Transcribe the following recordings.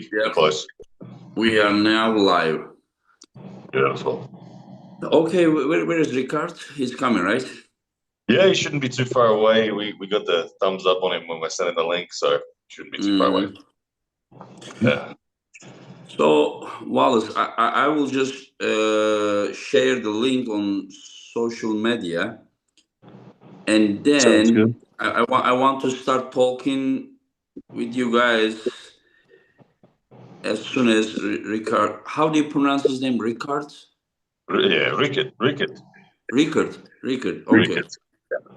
be close. We are now live. Beautiful. Okay, where is Riekerd? He's coming, right? Yeah, he shouldn't be too far away. We got the thumbs up on him when we're sending the link, so shouldn't be too far away. Yeah. So, Wallace, I will just share the link on social media, and then I want to start talking with you guys as soon as Riekerd. How do you pronounce his name? Riekerd? Yeah, Riekerd. Riekerd. Okay. Riekerd.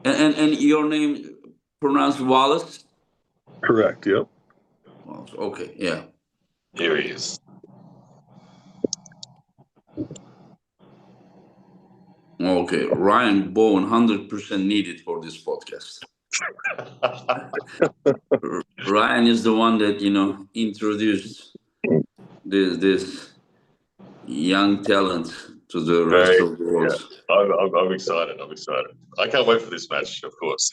And your name pronounced Wallace? Correct. Yep. Wallace. Okay. Yeah. Here he is. Okay, Ryan Bowen, 100% needed for this podcast. Ryan is the one that introduced this young talent to the rest of the world. Yeah. I'm excited. I can't wait for this match, of course.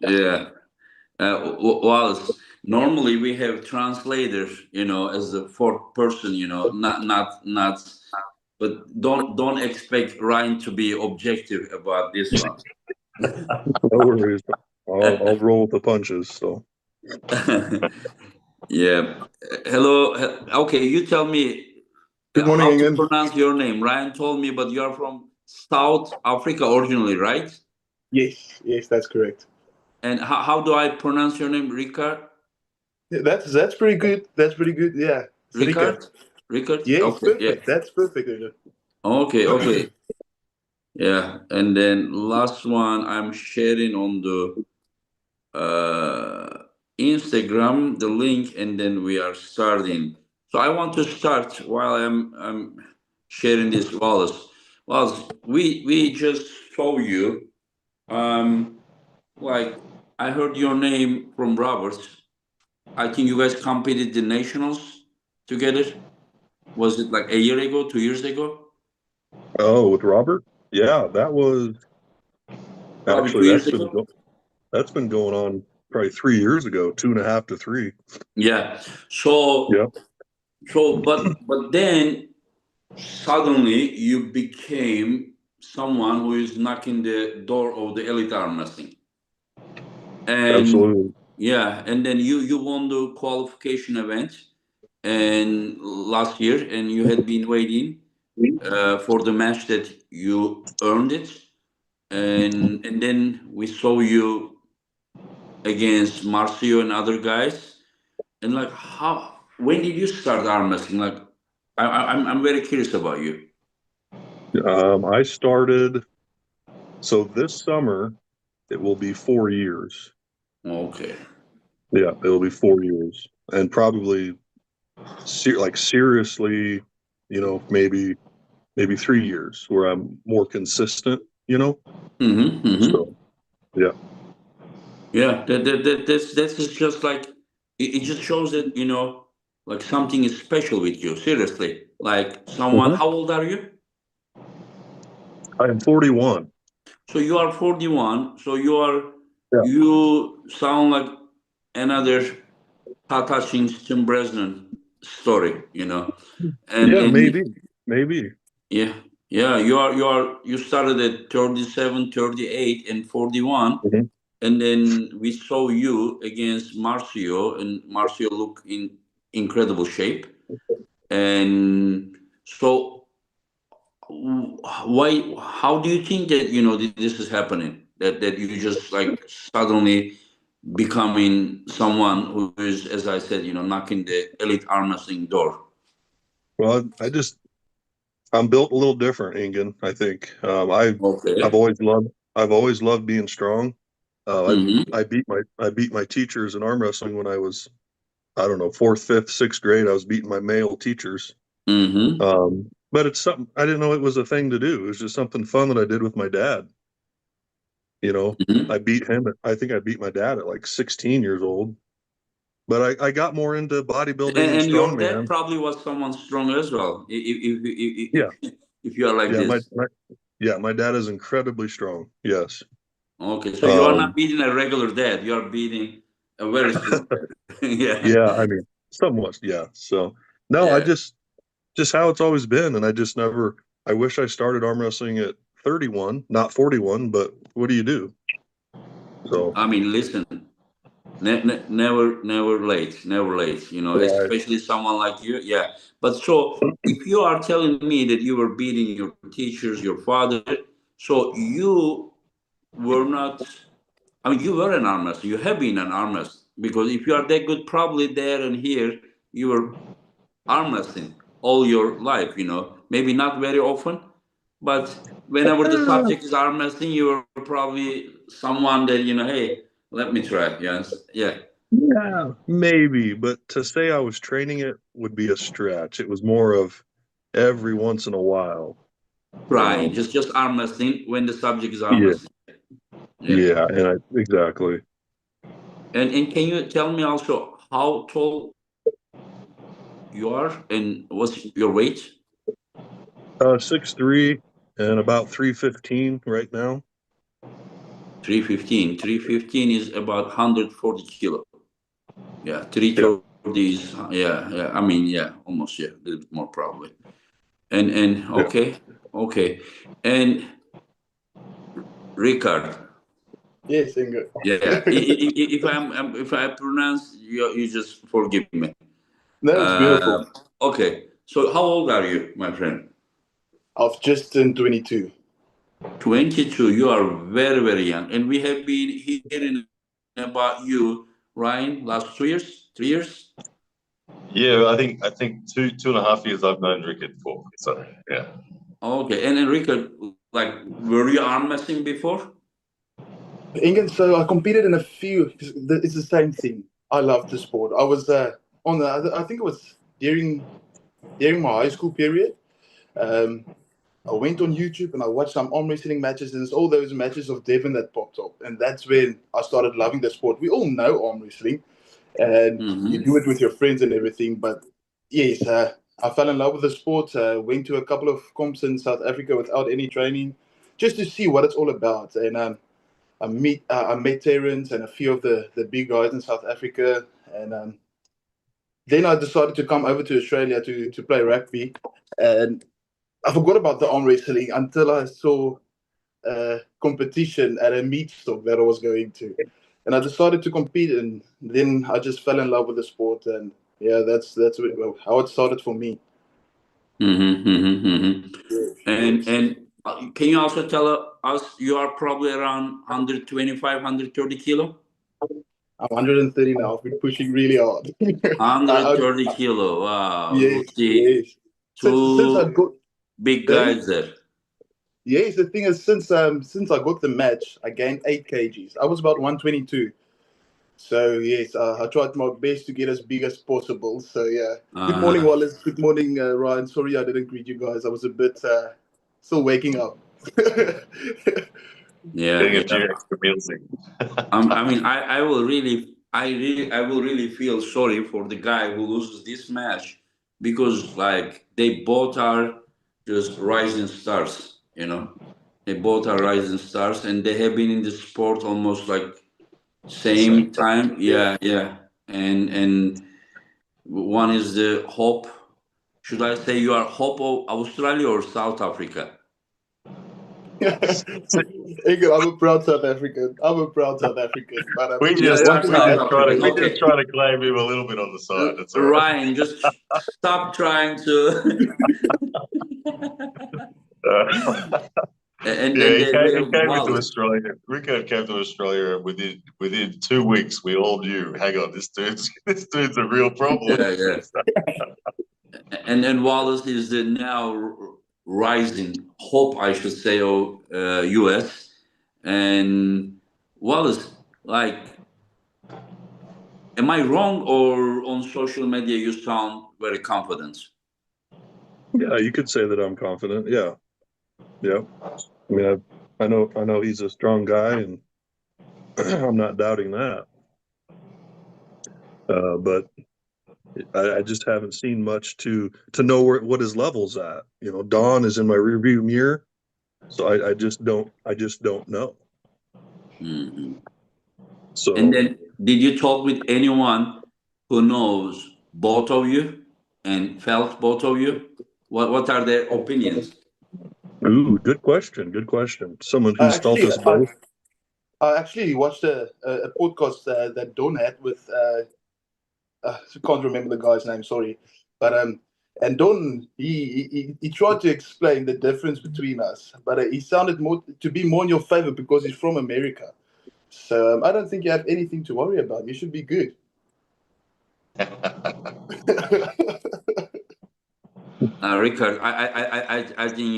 Yeah. Wallace, normally we have translators, as the fourth person, not. But don't expect Ryan to be objective about this one. No worries. I'll roll with the punches. So. Yeah. Hello. Okay, you tell me Good morning, how Engin. to pronounce your name. Ryan told me, but you are from South Africa originally, right? Yes, that's correct. And how do I pronounce your name, Riekerd? Yeah, that's pretty good. That's pretty good. Yeah. Riekerd? Riekerd? Yes, Okay, perfect. Yeah. That's perfect. Okay. Yeah, and then last one I'm sharing on the Instagram the link, and then we are starting. So I want to start while I'm sharing this, Wallace. Wallace, we just saw you. Like I heard your name from Roberts. I think you guys competed the nationals together. Was it like a year ago, 2 years ago? Oh, with Robert? Yeah, that was Probably actually 2 years ago. That's been going on probably 3 years ago, 2.5 to 3. Yeah. So Yep. but then suddenly you became someone who is knocking the door of the elite arm wrestling. And absolutely. Yeah, and then you won the qualification event and last year, and you had been waiting for the match that you earned it, and then we saw you against Marcio and other guys, and like when did you start arm wrestling? Like I'm very curious about you. I started, so this summer it will be 4 years. Okay. Yeah, it'll be 4 years, and probably seriously, maybe 3 years where I'm more consistent. So yeah. Yeah, that's just like it just shows that like something is special with you. Seriously, like someone. How old are you? I am 41. So you are 41. So Yeah. you sound like another touching Tim Bresnan story, And maybe. Yeah. You started at 37, 38, and 41. Mhm. And then we saw you against Marcio, and Marcio looked in incredible shape. And so, how do you think that this is happening? That you just like suddenly becoming someone who is, as I said, knocking the elite arm wrestling door. Well, I'm built a little different, Engin. I think I've always loved being strong. I beat my teachers in arm wrestling when I was, I don't know, 4th, 5th, 6th grade. I was beating my male teachers. But it's something I didn't know it was a thing to do. It was just something fun that I did with my dad. I beat him. I think I beat my dad at like 16 years old. But I got more into bodybuilding and your dad strongman. probably was someone strong as well. Yeah. If you are like this. My dad is incredibly strong. Yes. Okay, so you are not beating a regular dad. You are beating a very strong dad. Yeah. Yeah, I mean, somewhat, yeah. So no, Yeah. I just how it's always been, and I just never. I wish I started arm wrestling at 31, not 41. But what do you do? So I mean, listen, never late, never late. You know, right. especially someone like you. Yeah. But so, if you are telling me that you were beating your teachers, your father, so you were not. I mean, you were an arm wrestler. You have been an arm wrestler because if you are that good, probably there and here you were arm wrestling all your life. You know, maybe not very often, but whenever the subject is arm wrestling, you were probably someone that hey, let me try. Yes, yeah. Yeah, maybe, but to say I was training it would be a stretch. It was more of every once in a while. Trying just arm wrestling when the subject is arm Yeah, wrestling. Yeah. yeah, exactly. And can you tell me also how tall you are and what's your weight? 6'3" and about 315 right now. 315. 315 is about 140 kilo. Yeah, 330 is yeah. I mean, yeah, almost a little bit more probably. And Yeah. okay. And Riekerd. Yes, Ingo. Yeah. If I pronounce you just forgive me. No, it's beautiful. Okay. So how old are you, my friend? I've just turned 22. 22. You are very, very young. And we have been hearing about you, Ryan, last 2 years, 3 years. Yeah, I think 2.5 years I've known Riekerd for. So yeah. Okay. And Enrique, like, were you arm wrestling before? Ingo, so I competed in a few. It's the same thing. I love the sport. I was on the. I think it was during my high school period. Um, I went on YouTube and I watched some arm wrestling matches, and it's all those matches of Devon that popped up, and that's when I started loving the sport. We all know arm wrestling, and you do it with your friends and everything. But yes, I fell in love with the sport. Went to a couple of comps in South Africa without any training, just to see what it's all about. And I met Terrence and a few of the big guys in South Africa, and then I decided to come over to Australia to play rugby, and I forgot about the arm wrestling until I saw a competition at a meat stock that I was going to, and I decided to compete, and then I just fell in love with the sport, and yeah, that's how it started for me. And can you also tell us you are probably around 125, 130 kilo? I'm 130 now. I've been pushing really hard. 130 kilo. Wow. You Yes, see yes. Since I two got big then, guys there. yes, the thing is, since I got the match, I gained 8 kgs. I was about 122. So yes, I tried my best to get as big as possible. So yeah. Good morning, Uh, Wallace. Good morning, Ryan. Sorry I didn't greet you guys. I was a bit still waking up. Getting a yeah. few extra meals in. I mean, I will really feel sorry for the guy who loses this match because, like, they both are just rising stars. They both are rising stars, and they have been in the sport almost like Same. same time. Yeah. And one is the hope. Should I say you are hope of Australia or South Africa? Ingrid, I'm a proud South African. But We Yeah, just you are one thing I South have to African. we mention. just Okay. try to claim him a little bit on the side. That's all right. Ryan, just stop trying to. and Yeah, then we he have came into Wallace. Australia. Riekerd came to Australia, and within 2 weeks, we all knew. Hang on, this dude's a real problem. Yeah. And then Wallace is the now rising hope, I should say, of US. And Wallace, like, am I wrong or on social media you sound very confident? Yeah, you could say that I'm confident. Yeah. I mean, I know he's a strong guy, and I'm not doubting that. But I just haven't seen much to know what his level's at. Dawn is in my rearview mirror, so I just don't know. Mm-hmm. So And then, did you talk with anyone who knows both of you and felt both of you? What are their opinions? Ooh, good question. Good question. Someone who's felt us both. I actually watched a podcast that Don had with I can't remember the guy's name, sorry, but and Don he tried to explain the difference between us, but he sounded more to be more in your favor because he's from America. So I don't think you have anything to worry about. You should be good. Riekerd, I think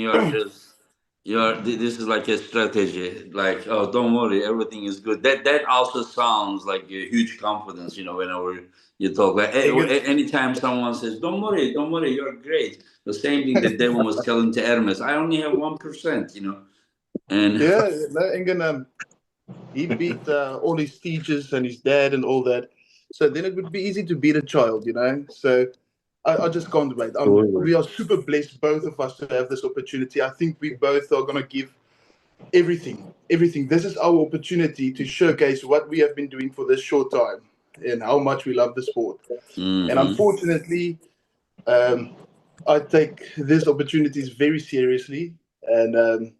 this is like a strategy. Like, oh, don't worry, everything is good. That also sounds like a huge confidence. Whenever you talk, like anytime someone says, don't worry, you're great. The same thing that Devon was telling to Hermes. I only have 1%. And yeah, Engen, he beat all his teachers and his dad and all that. So then it would be easy to beat a child, So I just can't wait. We are super blessed, both of us, to have this opportunity. I think we both are going to give everything. This is our opportunity to showcase what we have been doing for this short time and how much we love the sport. Mm-hmm. And unfortunately, I take these opportunities very seriously, and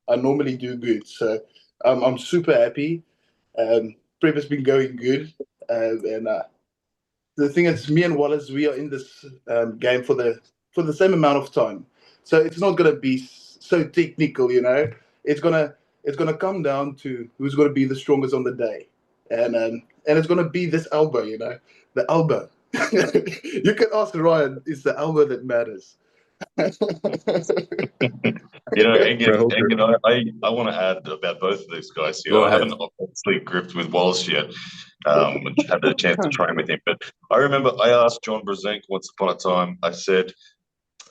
I normally do good. So I'm super happy. Prep has been going good, and the thing is, me and Wallace, we are in this game for the same amount of time. So it's not going to be so technical, It's gonna come down to who's going to be the strongest on the day, and it's going to be this elbow, the elbow. You can ask Ryan. It's the elbow that matters. Engen, I want to add about both of these guys here. I haven't obviously gripped with Wallace yet. Had the chance to train with him, but I remember I asked John Brzenk once upon a time. I said,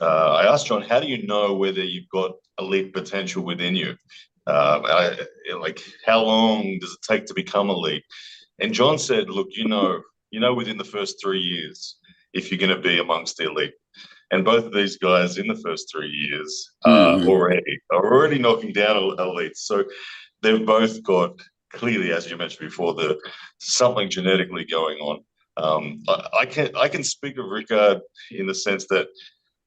I asked John, how do you know whether you've got elite potential within you? How long does it take to become elite? And John said, look, within the first 3 years, if you're going to be amongst the elite. And both of these guys in the first 3 years are already knocking down elites. So they've both got, clearly, as you mentioned before, something genetically going on. I can speak of Riekerd in the sense that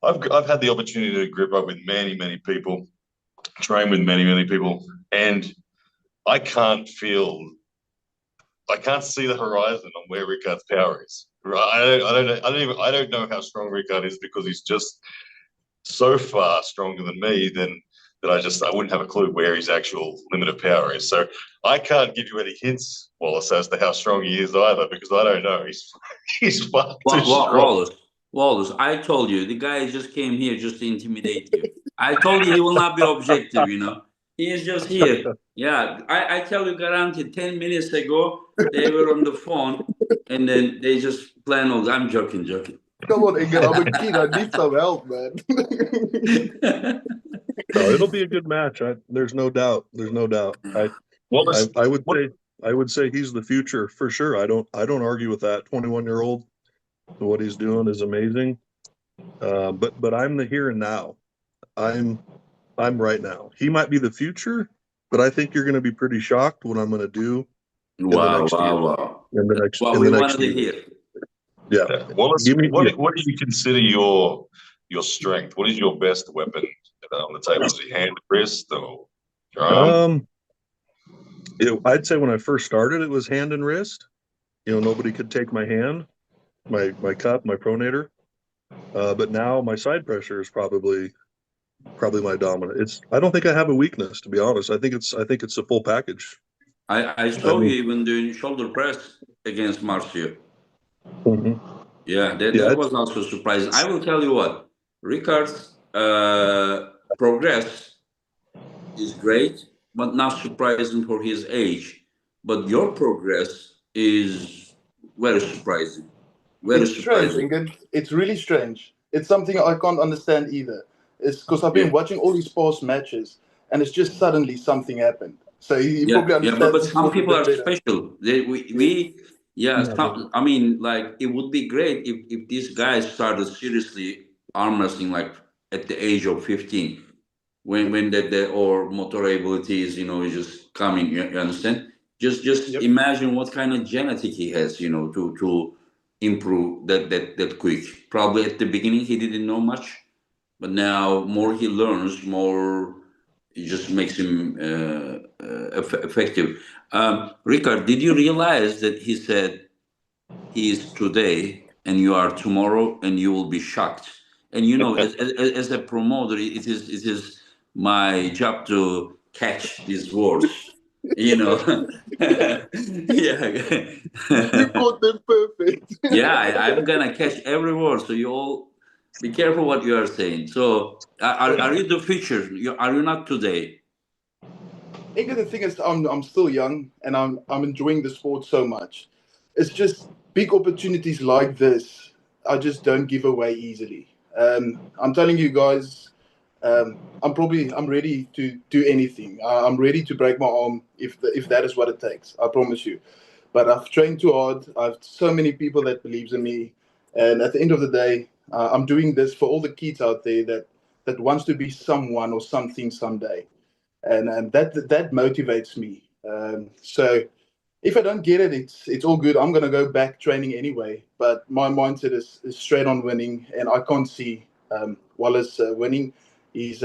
I've had the opportunity to grip up with many, many people, train with many, many people, and I can't see the horizon on where Riekerd's power is. I don't know how strong Riekerd is because he's just so far stronger than me that I wouldn't have a clue where his actual limit of power is. So I can't give you any hints, Wallace, as to how strong he is either because I don't know. He's far too strong. Wallace, I told you the guy just came here just to intimidate you. I told you he will not be objective. He is just here. Yeah, I tell you, guaranteed. 10 minutes ago, they were on the phone, and then they just plan on. I'm joking. Come on, Engen. I'm a kid. I need some help, man. No, it'll be a good match. There's no doubt. I would say he's the future for sure. I don't argue with that. 21-year-old, what he's doing is amazing. But I'm the here and now. I'm right now. He might be the future, but I think you're going to be pretty shocked what I'm going to do. Wow. In the next year. Yeah. Wallace, what do you consider your strength? What is your best weapon on the table? Is it hand, wrist, or arm? I'd say when I first started, it was hand and wrist. Nobody could take my hand, my cup, my pronator. But now my side pressure is probably my dominant. I don't think I have a weakness, to be honest. I think it's a full package. I saw you even doing shoulder press against Marcio. Mm-hmm. Yeah, that was also surprising. I will tell you what, Riekerd's progress is great, but not surprising for his age. But your progress is very surprising. It's strange, Engen. It's really strange. It's something I can't understand either. It's because I've been watching all these past matches, and it's just suddenly something happened. So you probably understand. Yeah, but some people are special. I mean, like, it would be great if these guys started seriously arm wrestling like at the age of 15, when the or motor abilities, is just coming. You understand? Just imagine what kind of genetic he has, to improve that quick. Probably at the beginning he didn't know much, but now more he learns, more it just makes him effective. Riekerd, did you realize that he said he is today and you are tomorrow, and you will be shocked? And you know, as a promoter, it is my job to catch these words. You know, yeah. You caught them perfect. Yeah, I'm gonna catch every word. So you all be careful what you are saying. So are you the future? Are you not today? I think the thing is, I'm still young and I'm enjoying the sport so much. It's just big opportunities like this I just don't give away easily. I'm telling you guys, I'm ready to do anything. I'm ready to break my arm if that is what it takes. I promise you. But I've trained too hard. I've so many people that believes in me, and at the end of the day, I'm doing this for all the kids out there that wants to be someone or something someday, and that motivates me. So if I don't get it, it's all good. I'm gonna go back training anyway. But my mindset is straight on winning, and I can't see Wallace winning. He's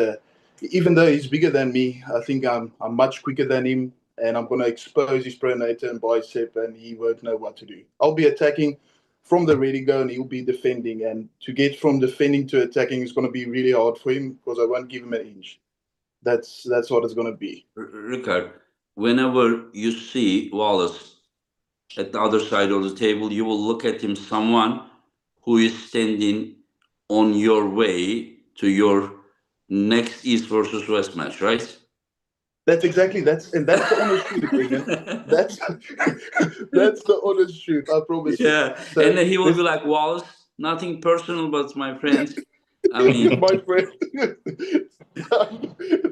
even though he's bigger than me, I think I'm much quicker than him, and I'm gonna expose his pronator and bicep, and he won't know what to do. I'll be attacking from the ready go, and he'll be defending. And to get from defending to attacking is gonna be really hard for him because I won't give him an inch. That's what it's gonna be. Riekerd, whenever you see Wallace at the other side of the table, you will look at him, someone who is standing on your way to your next East versus West match, right? That's the honest truth, Megan. That's that's the honest truth. I promise you. Yeah, So, and then he will be like, Wallace, nothing personal, but my friends. I mean, my friend,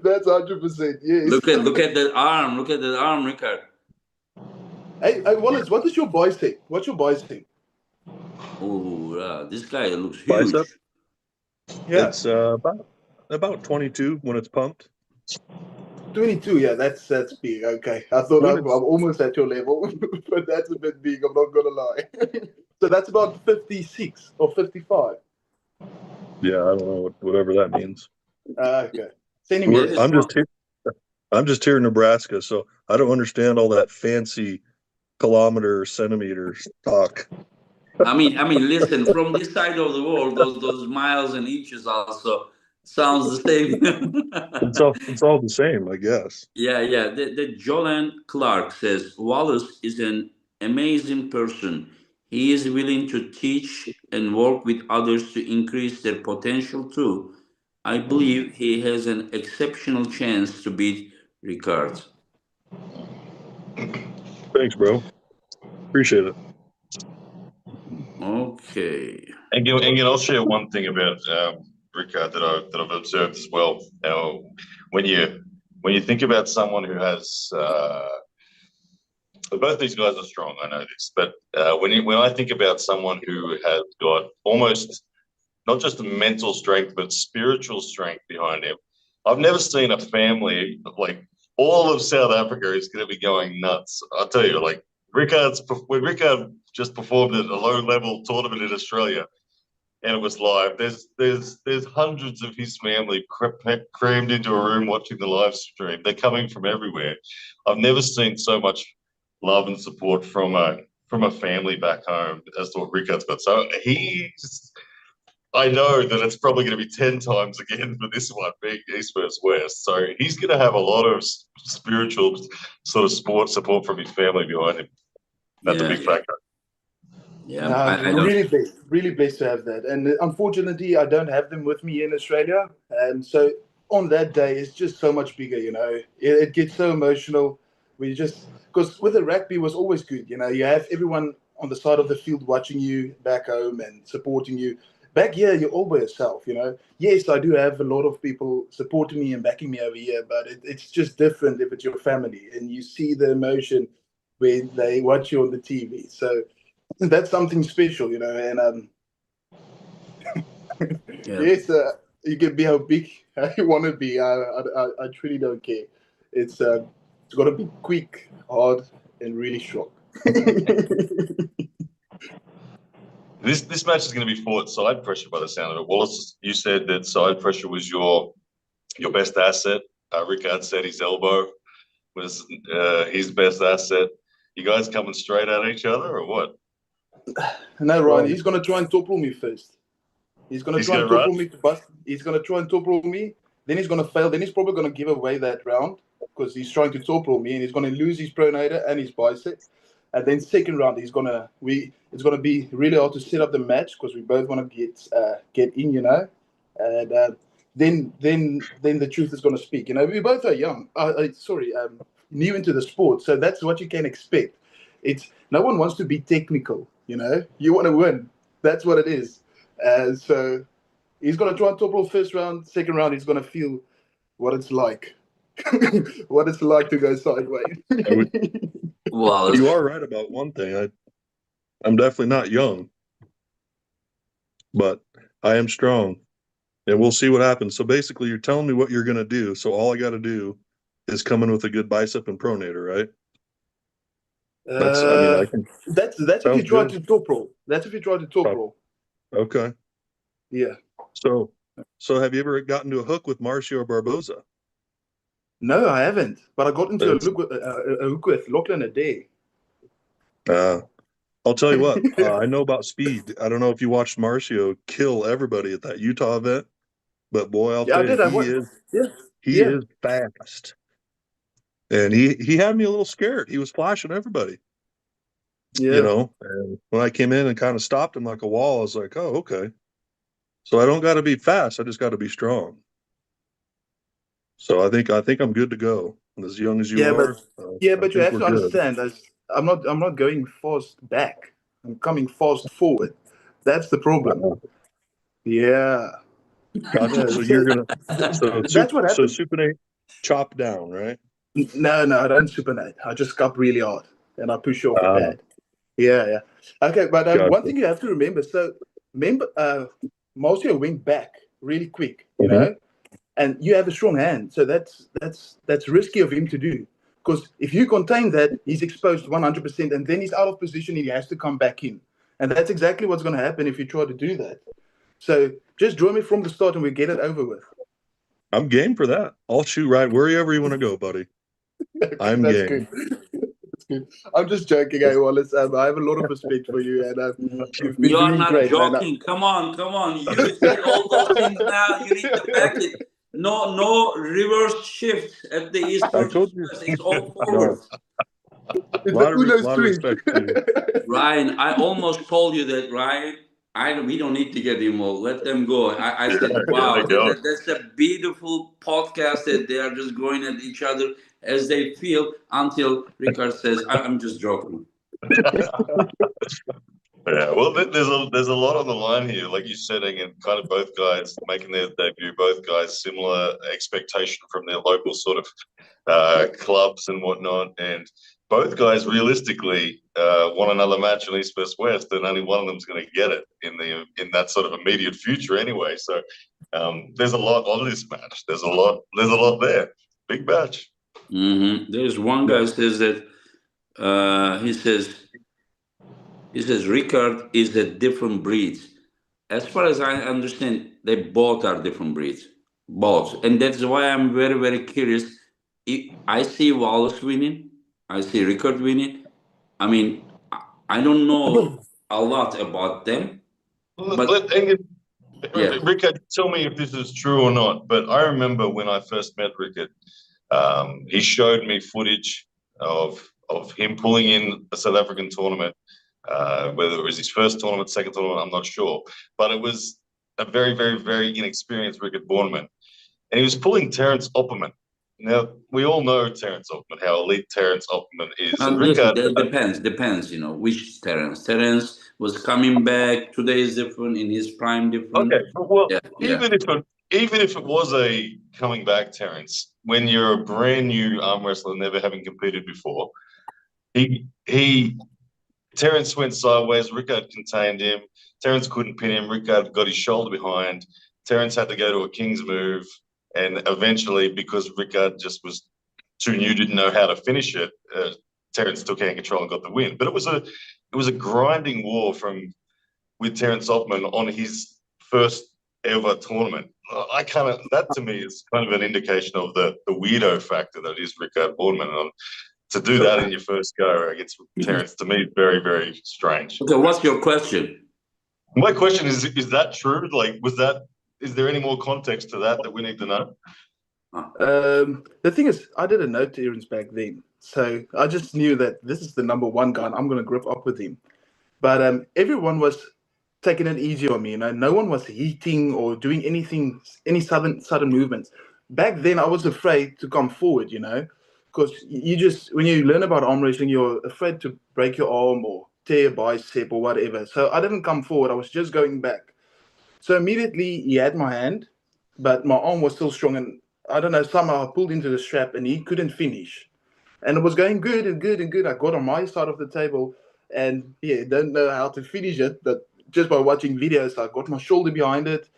that's 100%. Yes. look at that arm. Look at that arm, Riekerd. Hey, Wallace, what is your bicep? What's your bicep? Oh, this guy looks huge. Bicep? Yeah. It's about 22 when it's pumped. 22. Yeah, that's big. Okay, I thought I'm almost at your level, but that's a bit big. I'm not gonna lie. So that's about 56 or 55. Yeah, I don't know whatever that means. Okay. Centimeters. I'm just here in Nebraska, so I don't understand all that fancy kilometer centimeters talk. I mean, listen, from this side of the world, those miles and inches also sounds the same. It's all the same, I guess. Yeah. The Jolan Clark says Wallace is an amazing person. He is willing to teach and work with others to increase their potential too. I believe he has an exceptional chance to beat Riekerd. Thanks, bro. Appreciate it. Okay. And I'll share one thing about Riekerd that I've observed as well. Now, when you think about someone who has both these guys are strong, I know this, but when I think about someone who has got almost not just mental strength but spiritual strength behind him, I've never seen a family like all of South Africa is going to be going nuts. I'll tell you, like when Riekerd just performed at a low-level tournament in Australia, and it was live. There's hundreds of his family crammed into a room watching the live stream. They're coming from everywhere. I've never seen so much love and support from a family back home as to what Riekerd's got. So I know that it's probably going to be 10 times again for this one being East versus West. So he's going to have a lot of spiritual sort of sport support from his family behind him. That's a big factor. Yeah, really blessed to have that. And unfortunately, I don't have them with me in Australia. And so on that day, it's just so much bigger, you know. It gets so emotional. Because with the rugby it was always good, you know. You have everyone on the side of the field watching you back home and supporting you. Back here, you're all by yourself, you know. Yes, I do have a lot of people supporting me and backing me over here, but it's just different if it's your family and you see the emotion when they watch you on the TV. So that's something special, you know. And yes, you can be how big you want to be. I truly don't care. It's got to be quick, hard, and really strong. This match is going to be fought side pressure by the sound of it. Wallace, you said that side pressure was your best asset. Riekerd said his elbow was his best asset. You guys coming straight at each other or what? No, Ryan, he's going to try and top roll me first. He's going to try and top roll me to bust. He's going to try and top roll me. Then he's going to fail. Then he's probably going to give away that round because he's trying to top roll me, and he's going to lose his pronator and his bicep. And then second round, it's going to be really hard to set up the match because we both want to get in, you know. And then the truth is going to speak. You know, we both are young. New into the sport, so that's what you can expect. It's no one wants to be technical. You know, you want to win. That's what it is. So he's going to try and top roll first round. Second round, he's going to feel what it's like. What it's like to go sideways. Well, you are right about one thing. I'm definitely not young, but I am strong, and we'll see what happens. So basically, you're telling me what you're going to do. So all I got to do is come in with a good bicep and pronator, right? That's if you try to top roll. That's if you try to top roll. Okay. Yeah. So have you ever gotten to a hook with Marcio Barboza? No, I haven't. But I got into a hook with Lachlan a day. I'll tell you what. I know about speed. I don't know if you watched Marcio kill everybody at that Utah event, but boy, I'll tell you, he is fast. And he had me a little scared. He was flashing everybody. Yeah. You know, and when I came in and kind of stopped him like a wall, I was like, oh, okay. So I don't got to be fast. I just got to be strong. So I think I'm good to go. As young as you are. But you have to understand, I'm not going fast back. I'm coming fast forward. That's the problem. Yeah. Gotcha. So you're gonna. So that's what happens. So supinate, chop down, right? No, I don't supinate. I just cup really hard and I push off the pad. Yeah. Okay, but gotcha. One thing you have to remember. So remember, Marcio went back really quick, you know, and you have a strong hand, so that's risky of him to do. Because if you contain that, he's exposed 100%, and then he's out of position and he has to come back in. And that's exactly what's going to happen if you try to do that. So just draw me from the start and we get it over with. I'm game for that. I'll shoot right wherever you want to go, buddy. I'm that's game. Good. That's good. I'm just joking, Wallace. I have a lot of respect for you, and you've been doing great. You are not joking. Come on. You said all those things now. You need to back it. No reverse shift at the East Coast. It's all forward. A lot of respect to you. Ryan, I almost told you that, Ryan. We don't need to get involved. Let them go. I said, wow, that's a beautiful podcast that they are just going at each other as they feel until Riekerd says, I'm just joking. Yeah, well, there's a lot on the line here, like you said, and kind of both guys making their debut, both guys similar expectation from their local sort of clubs and whatnot, and both guys realistically want another match in East vs West, and only one of them's going to get it in that sort of immediate future anyway. So there's a lot on this match. There's a lot there. Big match. There's one guy says that he says Riekerd is a different breed. As far as I understand, they both are different breeds, both, and that's why I'm very, very curious. I see Wallace winning. I see Riekerd winning. I mean, I don't know a lot about them. Riekerd, tell me if this is true or not. But I remember when I first met Riekerd, he showed me footage of him pulling in a South African tournament. Whether it was his first tournament, second tournament, I'm not sure. But it was a very, very, very inexperienced Riekerd Bornman. And he was pulling Terence Opperman. Now, we all know Terence Opperman, how elite Terence Opperman is. Depends, you know, which Terence. Terence was coming back. Today is different, in his prime different. Okay, well, even if it was a coming back Terence, when you're a brand new arm wrestler, never having competed before, Terence went sideways. Riekerd contained him. Terence couldn't pin him. Riekerd got his shoulder behind. Terence had to go to a King's move. And eventually, because Riekerd just was too new, didn't know how to finish it, Terence took hand control and got the win. But it was a grinding war from with Terence Hoffman on his first ever tournament. That to me is kind of an indication of the weirdo factor that is Riekerd Bornman. And to do that in your first go against Terence, to me, is very, very strange. Okay, what's your question? My question is that true? Like, is there any more context to that we need to know? The thing is, I didn't know Terence back then. So I just knew that this is the #1 guy and I'm going to grip up with him. But everyone was taking it easy on me. No one was heating or doing anything, any sudden movements. Back then, I was afraid to come forward, because when you learn about arm wrestling, you're afraid to break your arm or tear your bicep or whatever. So I didn't come forward. I was just going back. So immediately he had my hand, but my arm was still strong. And I don't know, somehow I pulled into the strap and he couldn't finish. And it was going good and good and good. I got on my side of the table and don't know how to finish it, but just by watching videos, I got my shoulder behind it,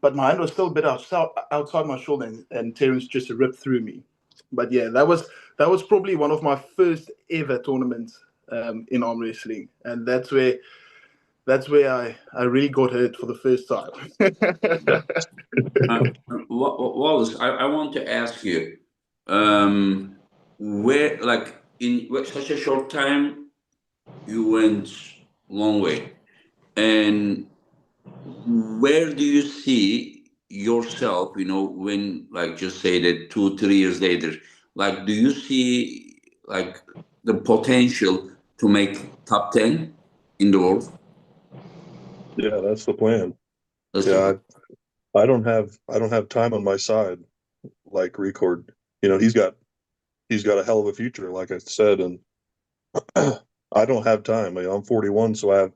but my hand was still a bit outside my shoulder, and Terence just ripped through me. But yeah, that was probably one of my first ever tournaments in arm wrestling, and that's where I really got hurt for the first time. Wallace, I want to ask you, where, like, in such a short time, you went long way, and where do you see yourself, when, like, just say that 2-3 years later, like, do you see, like, the potential to make top 10 in the world? Yeah, that's the plan. I don't have time on my side like Riekerd. He's got a hell of a future, like I said, and I don't have time. I'm 41, so I have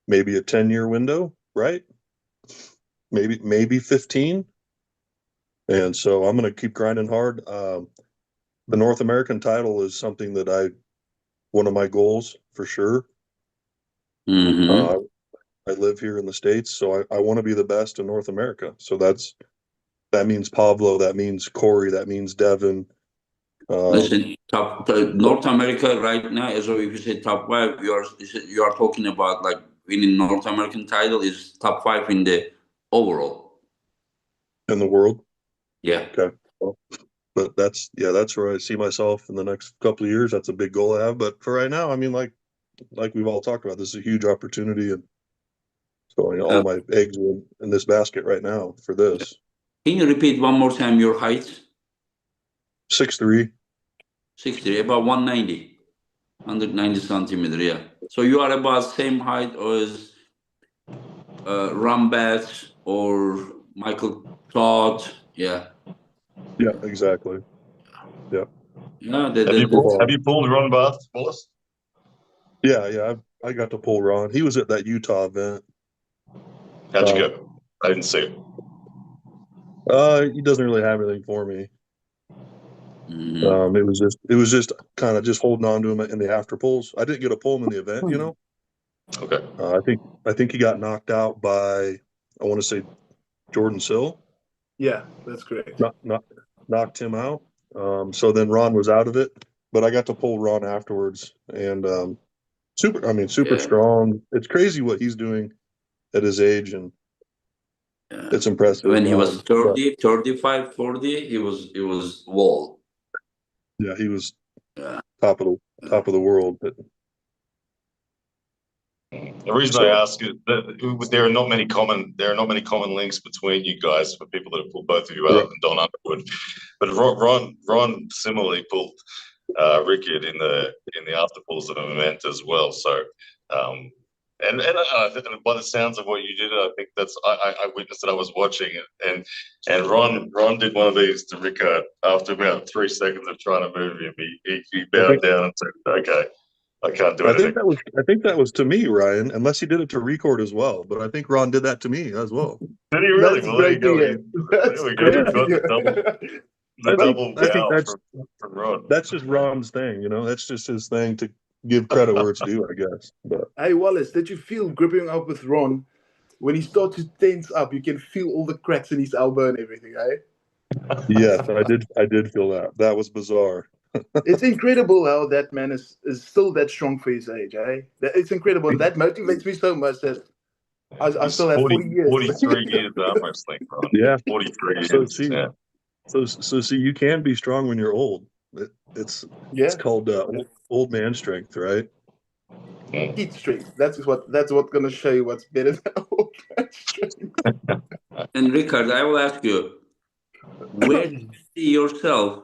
maybe a 10-year window, right? Maybe 15. And so I'm going to keep grinding hard. The North American title is something that one of my goals for sure. Mm-hmm. I live here in the States, so I want to be the best in North America. So that means Pablo, that means Corey, that means Devin. Listen, North America right now, as if you say top 5, you are talking about, like, winning North American title is top 5 in the overall. In the world? Yeah. Okay. Well, but that's where I see myself in the next couple of years. That's a big goal I have. But for right now, I mean, like we've all talked about, this is a huge opportunity, and so all my eggs are in this basket right now for this. Can you repeat one more time your height? 6'3". 6'3", about 190, 190 centimeter. Yeah. So you are about same height as Rambat or Michael Todd. Yeah. Yeah, exactly. Yeah. Yeah. Have you pulled Ron Barth, Wallace? Yeah. I got to pull Ron. He was at that Utah event. How'd you go? I didn't see it. He doesn't really have anything for me. Mm-hmm. It was just kind of just holding on to him in the after pulls. I didn't get to pull him in the event, Okay. I think he got knocked out by, I want to say, Jordan Sill. Yeah, that's correct. Knocked him out. So then Ron was out of it, but I got to pull Ron afterwards, and super strong. It's crazy what he's doing at his age, and it's impressive. When he was 30, 35, 40, he was wall. Yeah, he was top of the world. But the reason I ask is that there are not many common links between you guys for people that have pulled both of you out, and Don Underwood. But Ron similarly pulled Riekerd in the after pulls of an event as well. So and by the sounds of what you did, I think I witnessed it. I was watching it, and Ron did one of these to Riekerd after about 3 seconds of trying to move him. He bowed down and said, "Okay, I can't do anything." I think that was to me, Ryan, unless he did it to Riekerd as well. But I think Ron did that to me as well. Did he really? That's great to hear. There we go. We've got the double bow from Ron. That's just Ron's thing, That's just his thing to give credit where it's due, I guess. But hey, Wallace, did you feel gripping up with Ron when he starts to tense up? You can feel all the cracks in his elbow and everything, eh? Yes, I did feel that. That was bizarre. It's incredible how that man is still that strong for his age, eh? It's incredible, and that motivates me so much that I still have 40 years. 43 years of arm wrestling, bro. Yeah. 43 years. So see, you can be strong when you're old. It's called old man strength, right? Heat strength. That's what's gonna show you what's better than old man strength. And Riekerd, I will ask you, where do you see yourself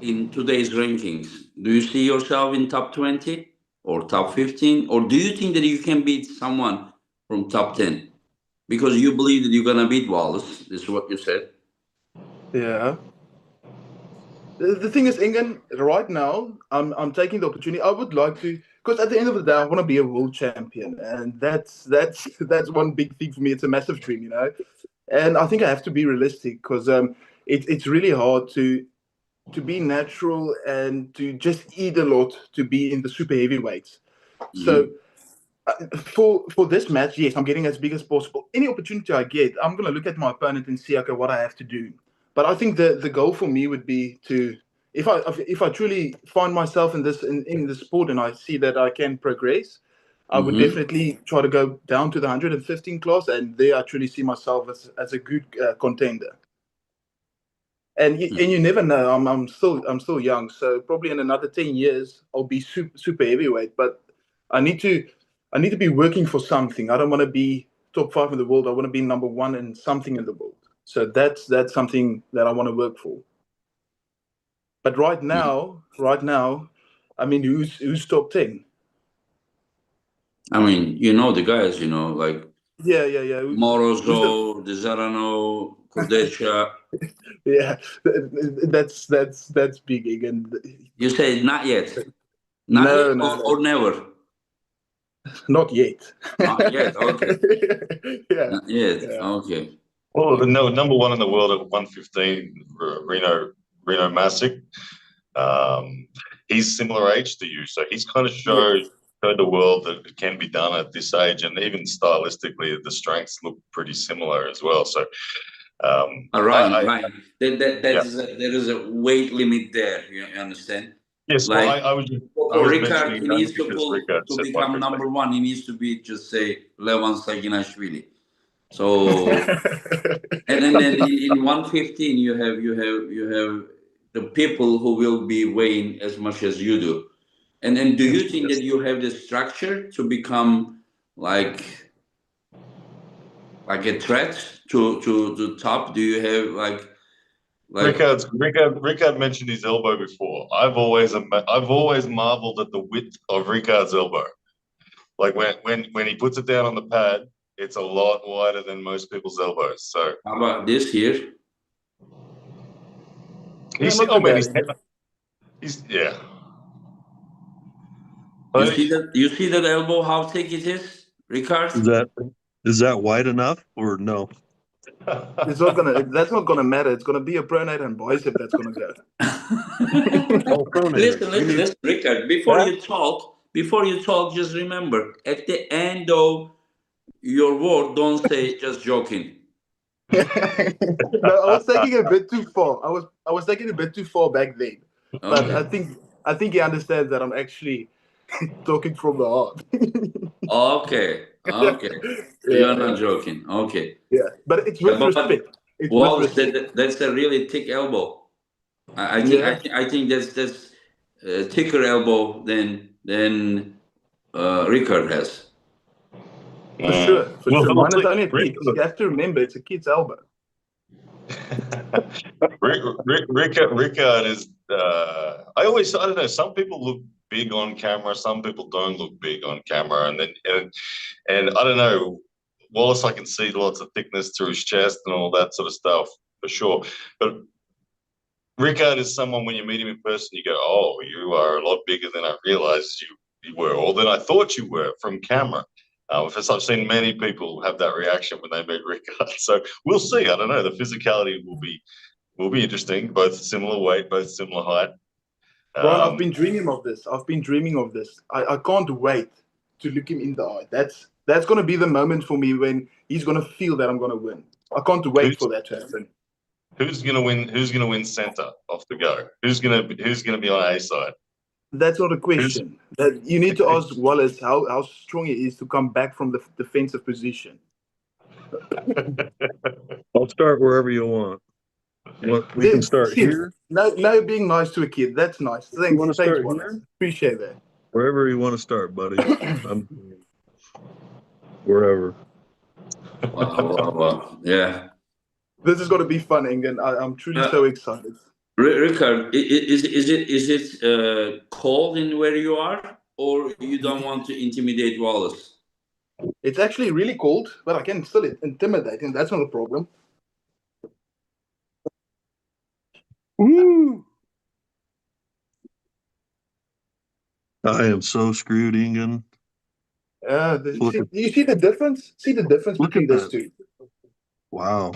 in today's rankings? Do you see yourself in top 20 or top 15? Or do you think that you can beat someone from top 10? Because you believe that you're going to beat Wallace. This is what you said. Yeah. The thing is, Ingen, right now, I'm taking the opportunity. I would like to, because at the end of the day, I want to be a world champion. And that's one big thing for me. It's a massive dream, you know. And I think I have to be realistic because it's really hard to be natural and to just eat a lot to be in the super heavyweights. Mm-hmm. So for this match, yes, I'm getting as big as possible. Any opportunity I get, I'm going to look at my opponent and see, okay, what I have to do. But I think the goal for me would be to, if I truly find myself in this sport and I see that I can progress, I would definitely try to go down to the 115 class, and there I truly see myself as a good contender. And you never know. I'm still young, so probably in another 10 years I'll be super heavyweight. But I need to be working for something. I don't want to be top 5 in the world. I want to be number 1 in something in the world. So that's something that I want to work for. But right now, I mean, who's top 10? I mean, you know the guys, you know, like Morozo, Desarano, Kurdesha. Yeah, that's big again. You say not yet, or never. Not yet. Not yet. Okay. Yeah. Not yet. Yeah. Okay. Well, the number 1 in the world at 115, Reno Masick. He's similar age to you, so he's kind of showed the world that it can be done at this age, and even stylistically, the strengths look pretty similar as well. So, right. There is a weight limit there. You understand? Yes, like, I was Riekerd, he needs to Riekerd become number 1. He needs to be just say Levan Saginashvili. So, and then in 115, you have the people who will be weighing as much as you do. And then, do you think that you have the structure to become like a threat to the top? Do you have like Riekerd mentioned his elbow before. I've always marveled at the width of Riekerd's elbow. Like when he puts it down on the pad, it's a lot wider than most people's elbows. So how about this here? He's yeah. You see that elbow, how thick it is, Riekerd? Is that wide enough or no? That's not gonna matter. It's gonna be a pronator and bicep that's gonna go. Listen, Riekerd. Before you talk, just remember at the end of your word, don't say just joking. No, I was taking it a bit too far. I was taking it a bit too far back then. But I think he understands that I'm actually talking from the heart. Okay. You're not joking. Okay. Yeah, but it's with respect. Wallace, that's a really thick elbow. I think that's thicker elbow than Riekerd has. For sure. Mine is only a kid. You have to remember, it's a kid's elbow. Riekerd is. I don't know. Some people look big on camera. Some people don't look big on camera, and I don't know. Wallace, I can see lots of thickness through his chest and all that sort of stuff for sure. But Riekerd is someone, when you meet him in person, you go, "Oh, you are a lot bigger than I realized you were, or than I thought you were from camera." I've seen many people have that reaction when they meet Riekerd. So we'll see. I don't know. The physicality will be interesting. Both similar weight, both similar height. Brian, I've been dreaming of this. I can't wait to look him in the eye. That's going to be the moment for me when he's going to feel that I'm going to win. I can't wait for that to happen. Who's going to win? Who's going to win center off the go? Who's going to be on A side? That's not a question. That you need to ask Wallace how strong he is to come back from the defensive position. I'll start wherever you want. We can start here. No, being nice to a kid. That's nice. Thanks, You want to start Wallace. here? Appreciate that. Wherever you want to start, buddy. I'm wherever. Wow. Yeah. This is going to be fun, Ingen. I'm truly so excited. Riekerd, is it cold in where you are, or you don't want to intimidate Wallace? It's actually really cold, but I can still intimidate him. That's not a problem. Woo! I am so screwed, Ingen. You see the difference? See the difference between those two? Wow.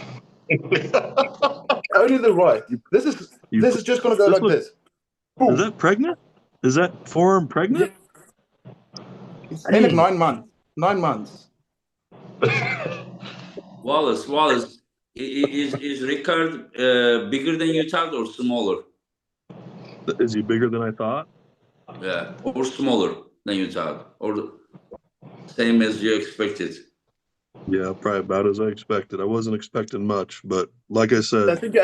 Only the right. This is just going to go like this. Boom. Is that pregnant? Is that forearm pregnant? Yeah. It's been 9 months. 9 months. Wallace, is Riekerd bigger than you thought or smaller? Is he bigger than I thought? Yeah, or smaller than you thought, or the same as you expected? Yeah, probably about as I expected. I wasn't expecting much, but like I said, I think you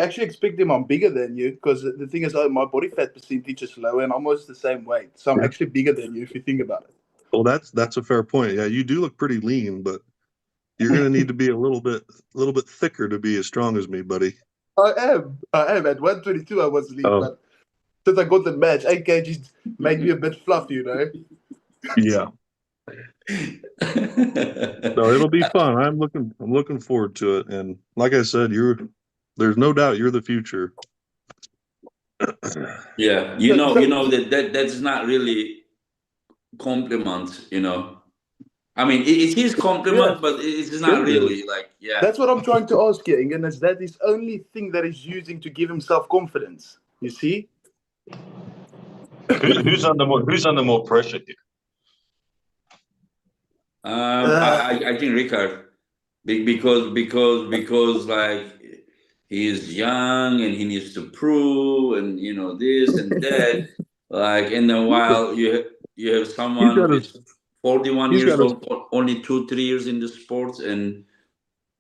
actually expect him I'm bigger than you, because the thing is, my body fat percentage is lower and almost the same weight, so I'm actually bigger than you if you think about it. Well, that's a fair point. Yeah, you do look pretty lean, but you're going to need to be a little bit thicker to be as strong as me, buddy. I am. At 122, I was lean, but since I got the match, 8 kgs made me a bit fluffy, you know. Yeah. So it'll be fun. I'm looking forward to it, and like I said, there's no doubt you're the future. Yeah, you know that's not really compliment, you know. I mean, it is compliment, but it's not really like, yeah. That's what I'm trying to ask you, Ingen, is that his only thing that he's using to give himself confidence. You see? Who's under more pressure here? I think Riekerd, because like he's young and he needs to prove, and you know this and that. Like, and then while you have someone who's 41 years old, only 2-3 years in the sport, and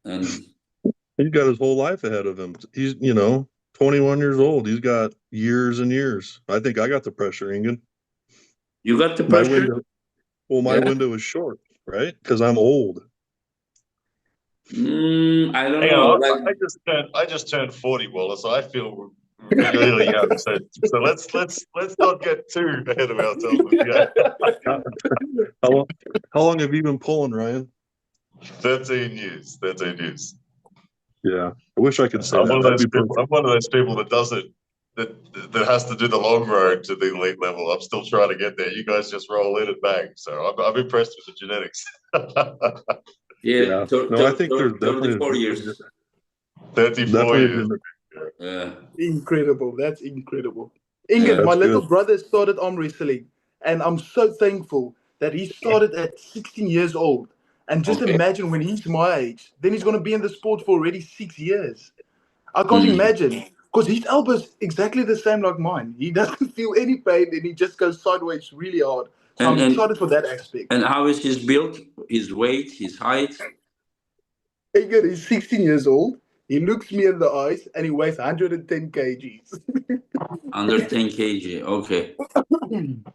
he's got his whole life ahead of him. He's 21 years old. He's got years and years. I think I got the pressure, Ingen. You got the pressure? My window is short, right? Because I'm old. I don't know. I just turned 40, Wallace. I feel really young. So let's not get too ahead of ourselves. How long have you been pulling, Ryan? 13 years. 13 years. Yeah, I wish I could say I'm that. I'm one of those people that has to do the long road to the elite level. I'm still trying to get there. You guys just roll in and bang. So I'm impressed with the genetics. Yeah. No, I think there's 34 years. 34 years. Yeah. Incredible. That's incredible. Ingen, my little brother started arm wrestling, and I'm so thankful that he started at 16 years old. And just imagine when he's my age, then he's going to be in the sport for already 6 years. I can't imagine, because his elbow's exactly the same like mine. He doesn't feel any pain, and he just goes sideways really hard. So I'm excited for that aspect. And how is his build, his weight, his height? Ingen, he's 16 years old. He looks me in the eyes, and he weighs 110 kgs. Under 10 kg, okay.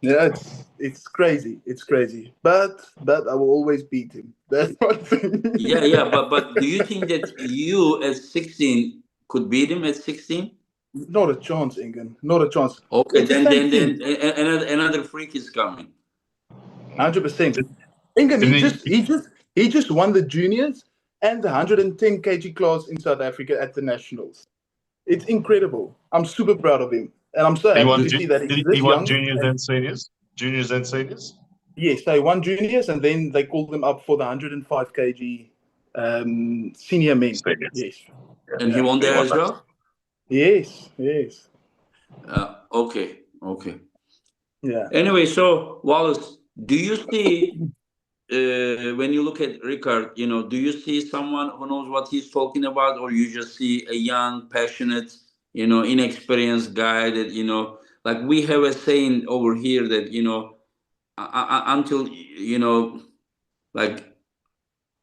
Yeah, it's crazy. It's crazy. But I will always beat him. That's one thing. Yeah. But do you think that you at 16 could beat him at 16? Not a chance, Ingen. Not a chance. Okay, then another freak is coming. 100%. Ingen, he just won the juniors and the 110 kg class in South Africa at the nationals. It's incredible. I'm super proud of him. And I'm so happy to see that he's this young. He won juniors and seniors? Juniors and seniors? Yes, they won juniors, and then they called them up for the 105 kg senior men. Seniors. Yes. And he won there as well? Yes. Okay. Yeah. Anyway, so Wallace, do you see, when you look at Riekerd, do you see someone who knows what he's talking about, or you just see a young, passionate, inexperienced guy that, like we have a saying over here that, you know, until, you know, like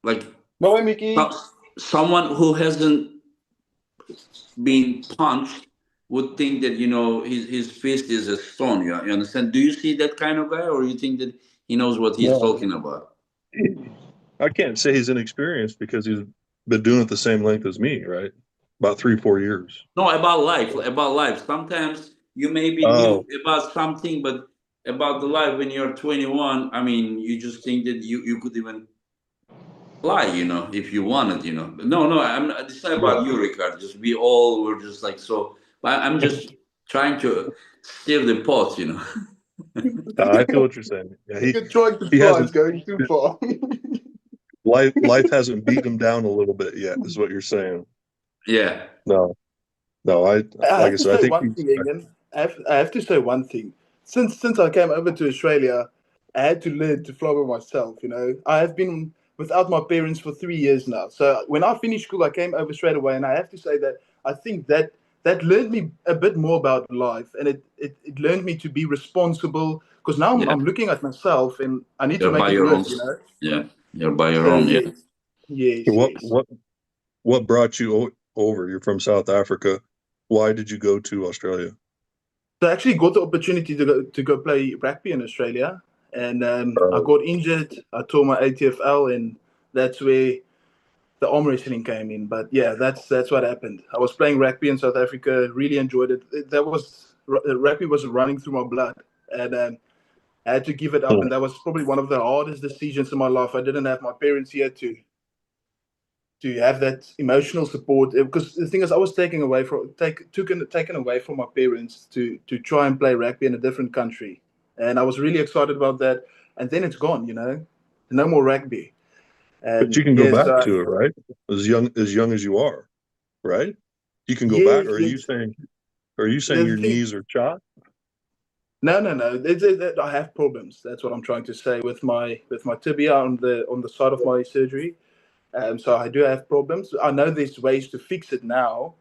No way, Mickey. someone who hasn't been punched would think that, you know, his fist is a stone. You understand? Do you see that kind of guy, or you think that he knows what he's talking about? I can't say he's inexperienced because he's been doing it the same length as me, right? About 3-4 years. No, about life, about life. Sometimes you may be new about something, but about the life when you're 21, I mean, you just think that you could even fly, you know, if you wanted, you know. But no, it's not about you, Riekerd. Just we all were just like so. But I'm just trying to steer the pot, you know. I feel what you're saying. Yeah, he trying to fly is going too far. life hasn't beaten him down a little bit yet, is what you're saying. Yeah. No, like I said, I think one thing, England. I have to say one thing. Since I came over to Australia, I had to learn to fly by myself. You know, I have been without my parents for 3 years now. So when I finished school, I came over straight away, and I have to say that I think that learned me a bit more about life, and it learned me to be responsible. Because now I'm looking at myself, and I need to make it work. You know. Yeah, you're by your own. Yeah. Yes. What brought you over? You're from South Africa. Why did you go to Australia? So I actually got the opportunity to go play rugby in Australia, and I got injured. I tore my ATFL, and that's where the arm wrestling came in. But yeah, that's what happened. I was playing rugby in South Africa, really enjoyed it. Rugby was running through my blood, and I had to give it up. And that was probably one of the hardest decisions in my life. I didn't have my parents here to have that emotional support, because the thing is, I was taken away from my parents to try and play rugby in a different country, and I was really excited about that. And then it's gone, you know, no more rugby. And but you can go back to it, right? As young as you are, right? You can go back. Or are you saying your knees are shot? No. I have problems. That's what I'm trying to say with my tibia on the side of my surgery. So I do have problems. I know there's ways to fix it now,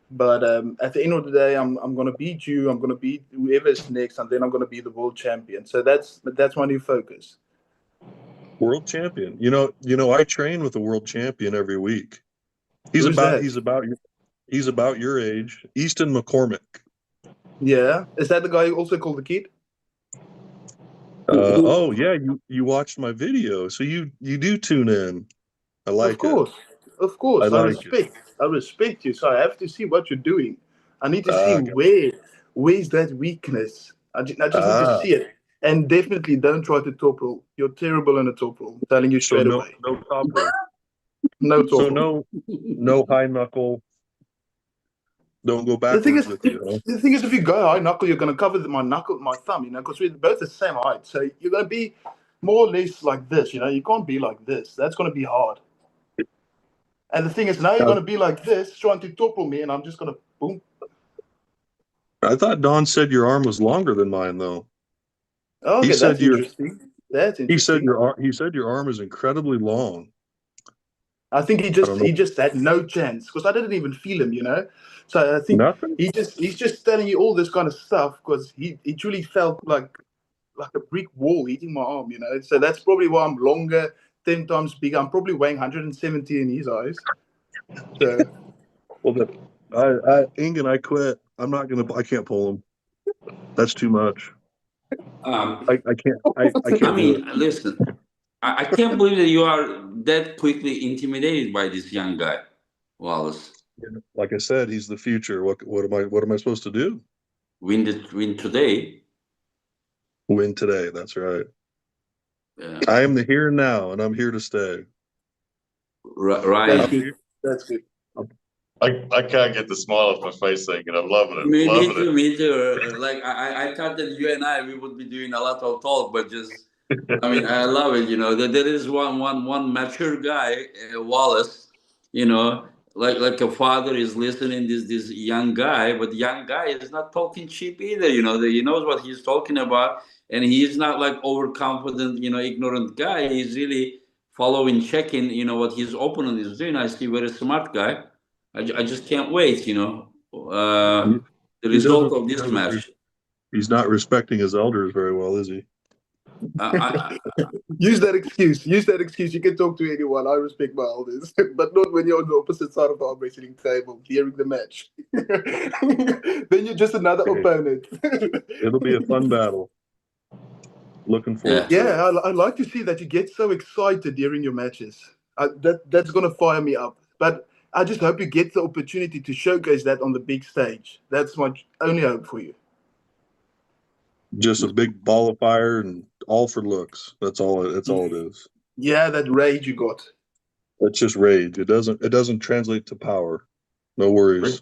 but at the end of the day, I'm going to beat you. I'm going to beat whoever's next, and then I'm going to be the world champion. So that's my new focus. World champion. You know, I train with a world champion every week. He's about your age, Easton McCormick. Yeah, is that the guy who also called the kid? Oh yeah, you watched my video, so you do tune in. I like it. Of course. I respect you. So I have to see what you're doing. I need to see where's that weakness. I just need to see it. And definitely don't try to top roll. You're terrible in a top roll. I'm telling you straight away. No top roll. No top roll. So no high knuckle. Don't go backwards with you. The thing is, if you go high knuckle, you're going to cover my thumb, you know, because we're both the same height. So you're going to be more or less like this, you know. You can't be like this. That's going to be hard. And the thing is, now you're going to be like this, trying to topple me, and I'm just going to boom. I thought Don said your arm was longer than mine, though. Okay, that's interesting. That's interesting. He said your arm is incredibly long. I think he just had no chance, because I didn't even feel him, you know. So I think he's just telling you all this kind of stuff because he truly felt like a brick wall hitting my arm, you know. So that's probably why I'm longer, 10 times bigger. I'm probably weighing 170 in his eyes. So, Ingen, I quit. I can't pull him. That's too much. I can't. I mean, listen. I can't believe that you are that quickly intimidated by this young guy, Wallace. Like I said, he's the future. What am I supposed to do? Win today. Win today. That's right. Yeah. I am the here and now, and I'm here to stay. Right. That's good. I can't get the smile off my face saying it. I'm loving it. Me too. Like I thought that you and we would be doing a lot of talk, but just I mean, I love it. You know, there is one mature guy, Wallace. You know, like a father is listening this young guy, but the young guy is not talking cheap either. You know, he knows what he's talking about, and he's not like overconfident, you know, ignorant guy. He's really following, checking, you know, what his opponent is doing. I see, very smart guy. I just can't wait, you know, the result of this match. He's not respecting his elders very well, is he? Use that excuse. Use that excuse. You can talk to anyone. I respect my elders, but not when you're on the opposite side of the arm wrestling table during the match. Then you're just another opponent. It'll be a fun battle. Looking forward to it. Yeah, I like to see that you get so excited during your matches. That's going to fire me up. But I just hope you get the opportunity to showcase that on the big stage. That's my only hope for you. Just a big ball of fire and all for looks. That's all it is. Yeah, that rage you got. It's just rage. It doesn't translate to power. No worries.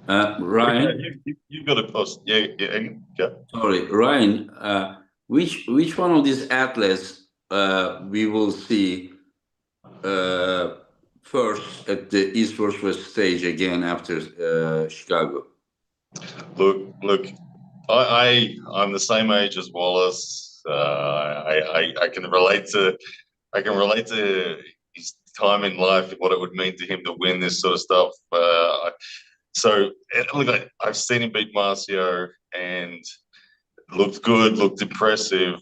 Ryan, you've got to post. Yeah. Sorry, Ryan. Which one of these athletes we will see first at the East vs. West stage again after Chicago? Look. I'm the same age as Wallace. I can relate to his time in life, what it would mean to him to win this sort of stuff. So look, I've seen him beat Marcio and looked good, looked impressive,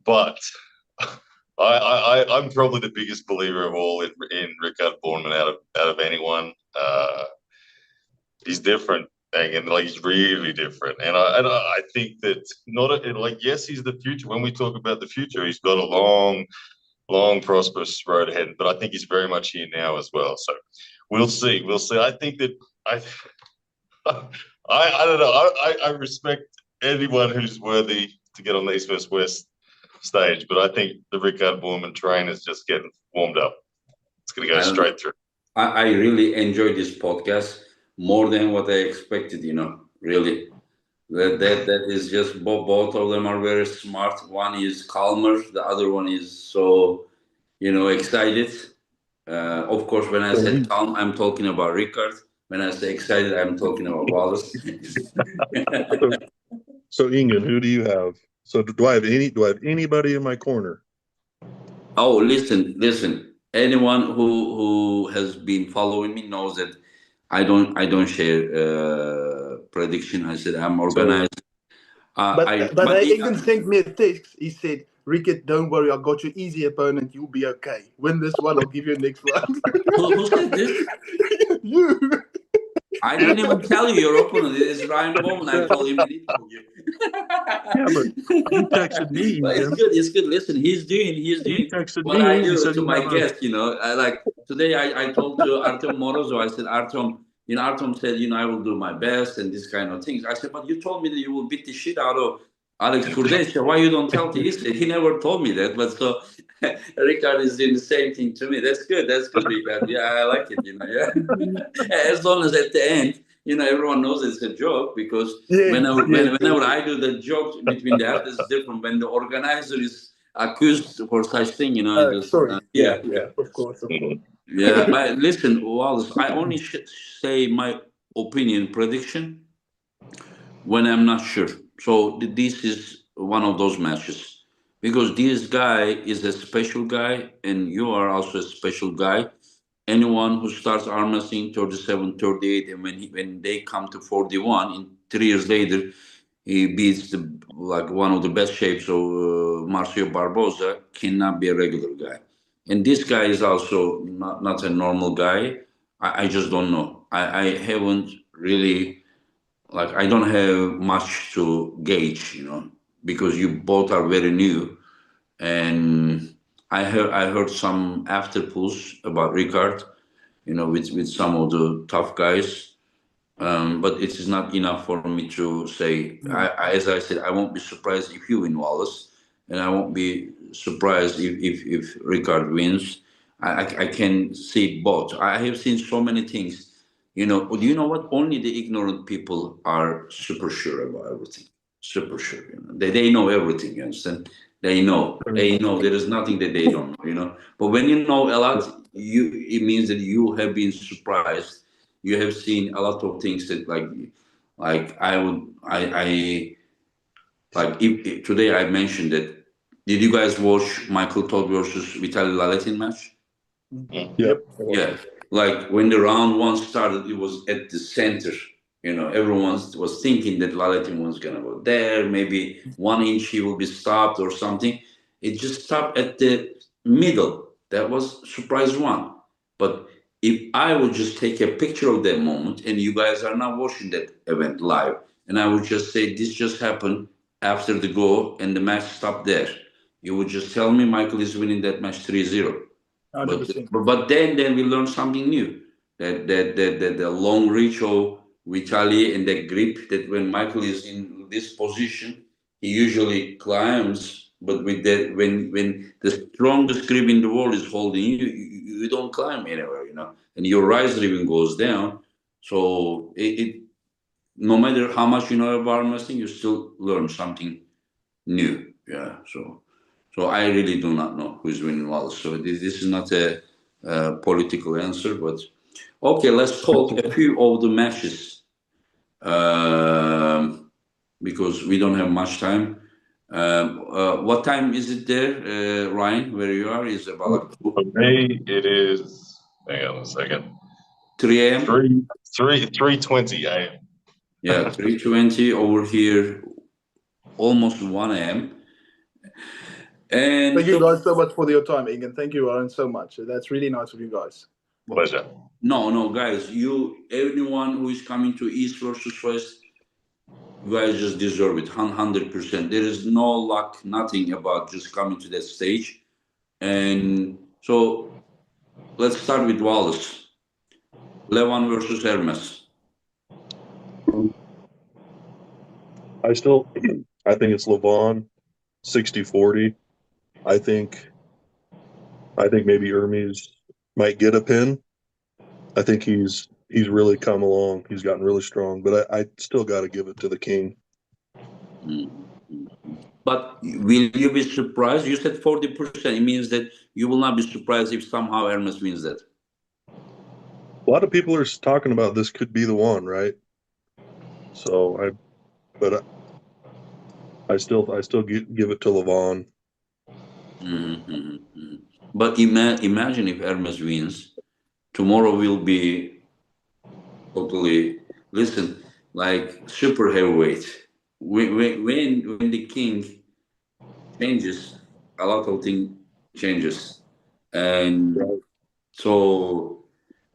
but I'm probably the biggest believer of all in Riekerd Bornman out of anyone. He's different. And like he's really different, and I think that yes, he's the future. When we talk about the future, he's got a long prosperous road ahead. But I think he's very much here now as well. So we'll see. I think that I don't know. I respect anyone who's worthy to get on the East vs. West stage, but I think the Riekerd Bornman train is just getting warmed up. It's going to go straight through. I really enjoyed this podcast. More than what I expected, really. That is just both of them are very smart. One is calmer, the other one is so, excited. Of course, when I said calm, I'm talking about Riekerd. When I say excited, I'm talking about Wallace. So Ingen, who do you have? So do I have anybody in my corner? Oh, listen. Anyone who has been following me knows that I don't share prediction. I said I'm organized. But Ingen sent me a text. He said, "Riekerd, don't worry. I got you easy opponent. You'll be okay. Win this one. I'll give you a next one." Who said this? You. I didn't even tell you your opponent. It is Ryan Bowman. I told him he told you. Yeah, but you texted me. But it's good. Listen, he's doing what I do to my guests. Today I told to Artem Morozov, I said, Artem, Artem said, I will do my best and this kind of things. I said, but you told me that you will beat the shit out of Alex Kurdesha. Why you don't tell me? He never told me that. But so Riekerd is doing the same thing to me. That's good, Riekerd. Yeah, I like it, yeah. As long as at the end, everyone knows it's a joke, because whenever I do the joke between the athletes, it's different. When the organizer is accused for such thing, sorry. Yeah, of course. Yeah, but listen, Wallace, I only say my opinion, prediction, when I'm not sure. So this is one of those matches, because this guy is a special guy, and you are also a special guy. Anyone who starts arm wrestling 37, 38, and when they come to 41, in 3 years later, he beats one of the best shapes of Marcio Barbosa, cannot be a regular guy. And this guy is also not a normal guy. I just don't know. I haven't really, I don't have much to gauge, because you both are very new. And I heard some after pulls about Riekerd, with some of the tough guys. But it is not enough for me to say. As I said, I won't be surprised if you win, Wallace, and I won't be surprised if Riekerd wins. I can see both. I have seen so many things. Do you know what? Only the ignorant people are super sure about everything. Super sure. They know everything. You understand? They know. There is nothing that they don't know. But when you know a lot, it means that you have been surprised. You have seen a lot of things that if today I mentioned that. Did you guys watch Michael Todd versus Vitaly Laletin match? Yep. Yeah. When the round one started, it was at the center, Everyone was thinking that Laletin was going to go there. Maybe 1 inch he will be stopped or something. It just stopped at the middle. That was surprise one. But if I would just take a picture of that moment, and you guys are now watching that event live, and I would just say this just happened after the go and the match stopped there, you would just tell me Michael is winning that match 3-0. 100%. But then we learned something new. That the long reach of Vitaly and the grip, that when Michael is in this position, he usually climbs. But with that, when the strongest grip in the world is holding you, you don't climb anywhere, and your riser even goes down. So no matter how much you know about wrestling, you still learn something new. Yeah. So I really do not know who's winning Wallace. So this is not a political answer, but okay, let's talk a few of the matches because we don't have much time. What time is it there, Ryan? Where you are is about For me, it is. Hang on a second. 3 a.m. 3:20 a.m. Yeah, 3:20 over here, almost 1 a.m. And thank you guys so much for your time, Ingen. Thank you, Aaron, so much. That's really nice of you guys. Pleasure. No, guys, anyone who is coming to East versus West, you guys just deserve it, 100%. There is no luck, nothing about just coming to that stage. And so let's start with Wallace. Levan versus Hermes. I think it's Levon, 60-40. I think maybe Hermes might get a pin. I think he's really come along. He's gotten really strong, but I still got to give it to the King. But will you be surprised? You said 40%. It means that you will not be surprised if somehow Hermes wins that. A lot of people are talking about this could be the one, right? So I still give it to Levon. But imagine if Hermes wins, tomorrow will be totally, listen, like super heavyweight. When the King changes, a lot of things changes, and so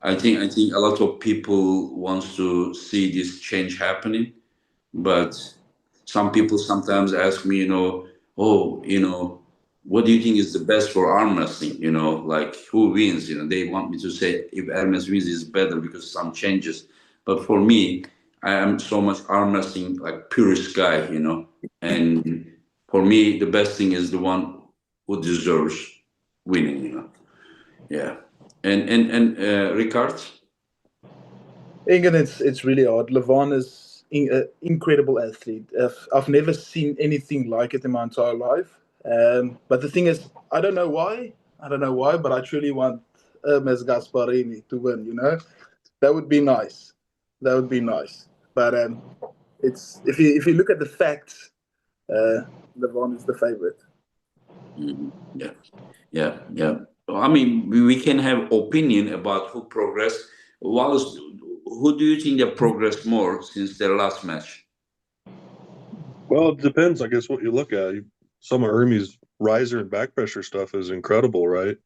I think a lot of people wants to see this change happening, but some people sometimes ask me, what do you think is the best for arm wrestling? Like who wins? They want me to say if Hermes wins is better because some changes. But for me, I am so much arm wrestling like purist guy, and for me the best thing is the one who deserves winning, Yeah. And Riekerd? Ingen, it's really hard. Levon is an incredible athlete. I've never seen anything like it in my entire life. But the thing is, I don't know why, but I truly want Hermes Gasparini to win. That would be nice. But it's if you look at the facts, Levon is the favorite. Yeah. I mean, we can have opinion about who progressed. Wallace, who do you think that progressed more since their last match? Well, it depends, I guess, what you look at. Some of Hermes' riser and back pressure stuff is incredible, right?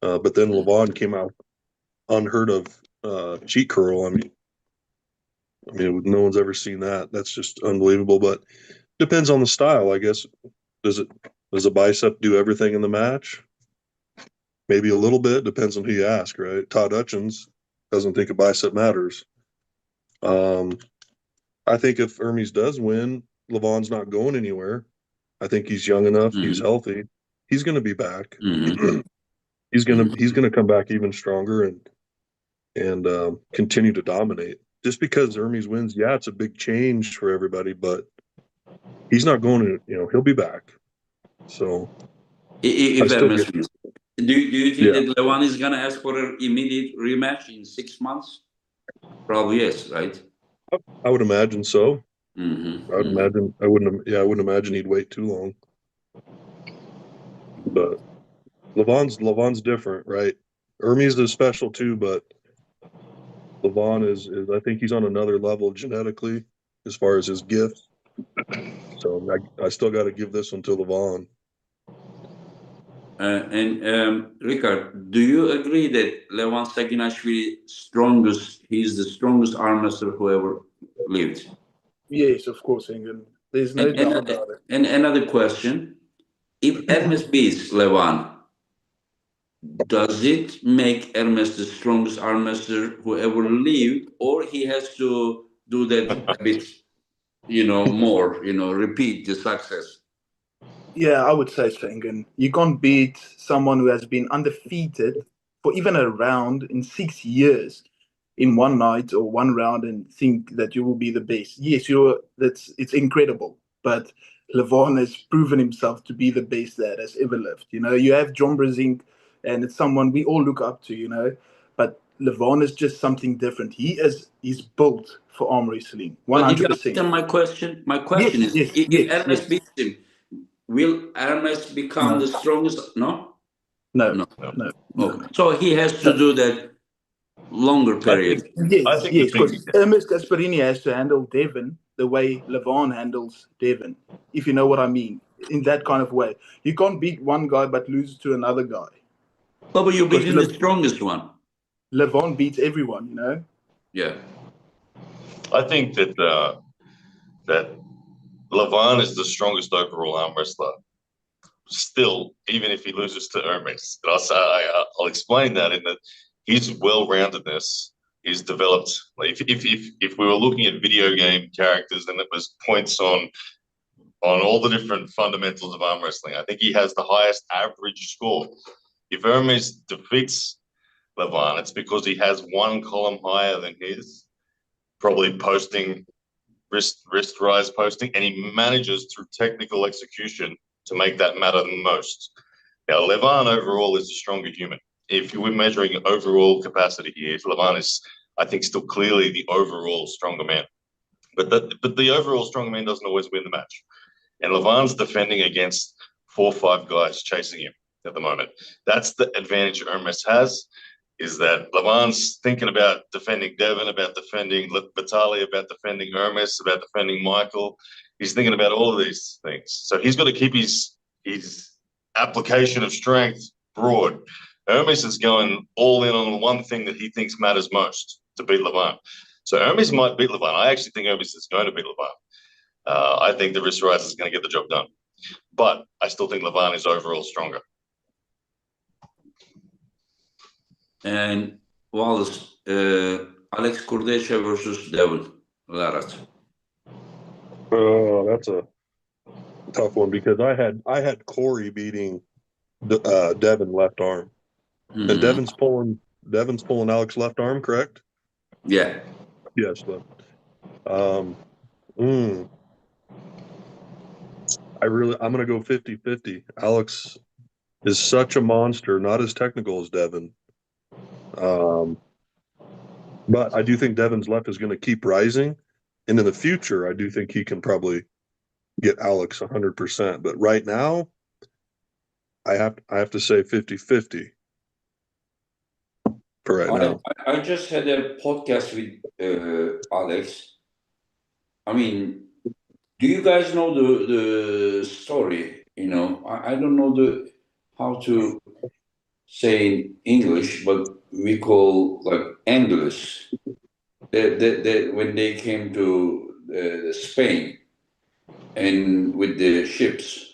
But then Levon came out unheard of cheat curl. I mean, no one's ever seen that. That's just unbelievable. But depends on the style, I guess. Does a bicep do everything in the match? Maybe a little bit. Depends on who you ask, right? Todd Hutchins doesn't think a bicep matters. I think if Hermes does win, Levon's not going anywhere. I think he's young enough. He's healthy. He's going to be back. He's gonna come back even stronger and continue to dominate. Just because Hermes wins, yeah, it's a big change for everybody, but he's not going to. He'll be back. So If Hermes wins, do you think that Levon is gonna ask for an immediate rematch in 6 months? Probably yes, right? I would imagine so. I would imagine. I wouldn't imagine he'd wait too long. But Levon's different, right? Hermes is special too, but Levon is I think he's on another level genetically as far as his gifts. So I still got to give this one to Levon. Riekerd, do you agree that Levon Saginashvili he's the strongest arm wrestler who ever lived? Yes, of course, England. There's no doubt about it. And another question: if Hermes beats Levon, does it make Hermes the strongest arm wrestler who ever lived, or he has to do that a bit, more, repeat the success? Yeah, I would say so, England. You can't beat someone who has been undefeated for even a round in 6 years in one night or one round and think that you will be the best. Yes, it's incredible, but Levon has proven himself to be the best that has ever lived. You have John Brezink, and it's someone we all look up to, but Levon is just something different. He's built for arm wrestling, 100%. But did you understand my question? My question is, if Hermes beats him, will Hermes become the strongest? No? No. Okay. So he has to do that longer period. Yes, because Hermes Gasparini has to handle Devon the way Levon handles Devon, if you know what I mean, in that kind of way. You can't beat one guy but lose to another guy. But you're beating the strongest one. Levon beats everyone, Yeah. I think that that Levon is the strongest overall arm wrestler. Still, even if he loses to Hermes, I'll explain that in that his well-roundedness is developed. Like if we were looking at video game characters and it was points on all the different fundamentals of arm wrestling, I think he has the highest average score. If Hermes defeats Levon, it's because he has one column higher than his, probably posting wrist rise posting, and he manages through technical execution to make that matter the most. Now, Levon overall is a stronger human. If you were measuring overall capacity here, Levon is, I think, still clearly the overall stronger man. But the overall stronger man doesn't always win the match. And Levon's defending against 4 or 5 guys chasing him at the moment. That's the advantage Hermes has, is that Levon's thinking about defending Devon, about defending Vitaly, about defending Hermes, about defending Michael. He's thinking about all of these things. So he's got to keep his application of strength broad. Hermes is going all in on one thing that he thinks matters most, to beat Levon. So Hermes might beat Levon. I actually think Hermes is going to beat Levon. I think the wrist rise is going to get the job done. But I still think Levon is overall stronger. And Wallace, Alex Kurdecha versus Devon Larat. Oh, that's a tough one because I had Corey beating Devon left arm, and Devon's pulling Alex left arm, correct? Yeah. Yes, but I'm gonna go 50-50. Alex is such a monster, not as technical as Devon. But I do think Devon's left is going to keep rising, and in the future, I do think he can probably get Alex 100%. But right now, I have to say 50-50 for right now. I just had a podcast with Alex. I mean, do you guys know the story? I don't know how to say in English, but we call like Angelus. When they came to Spain and with the ships,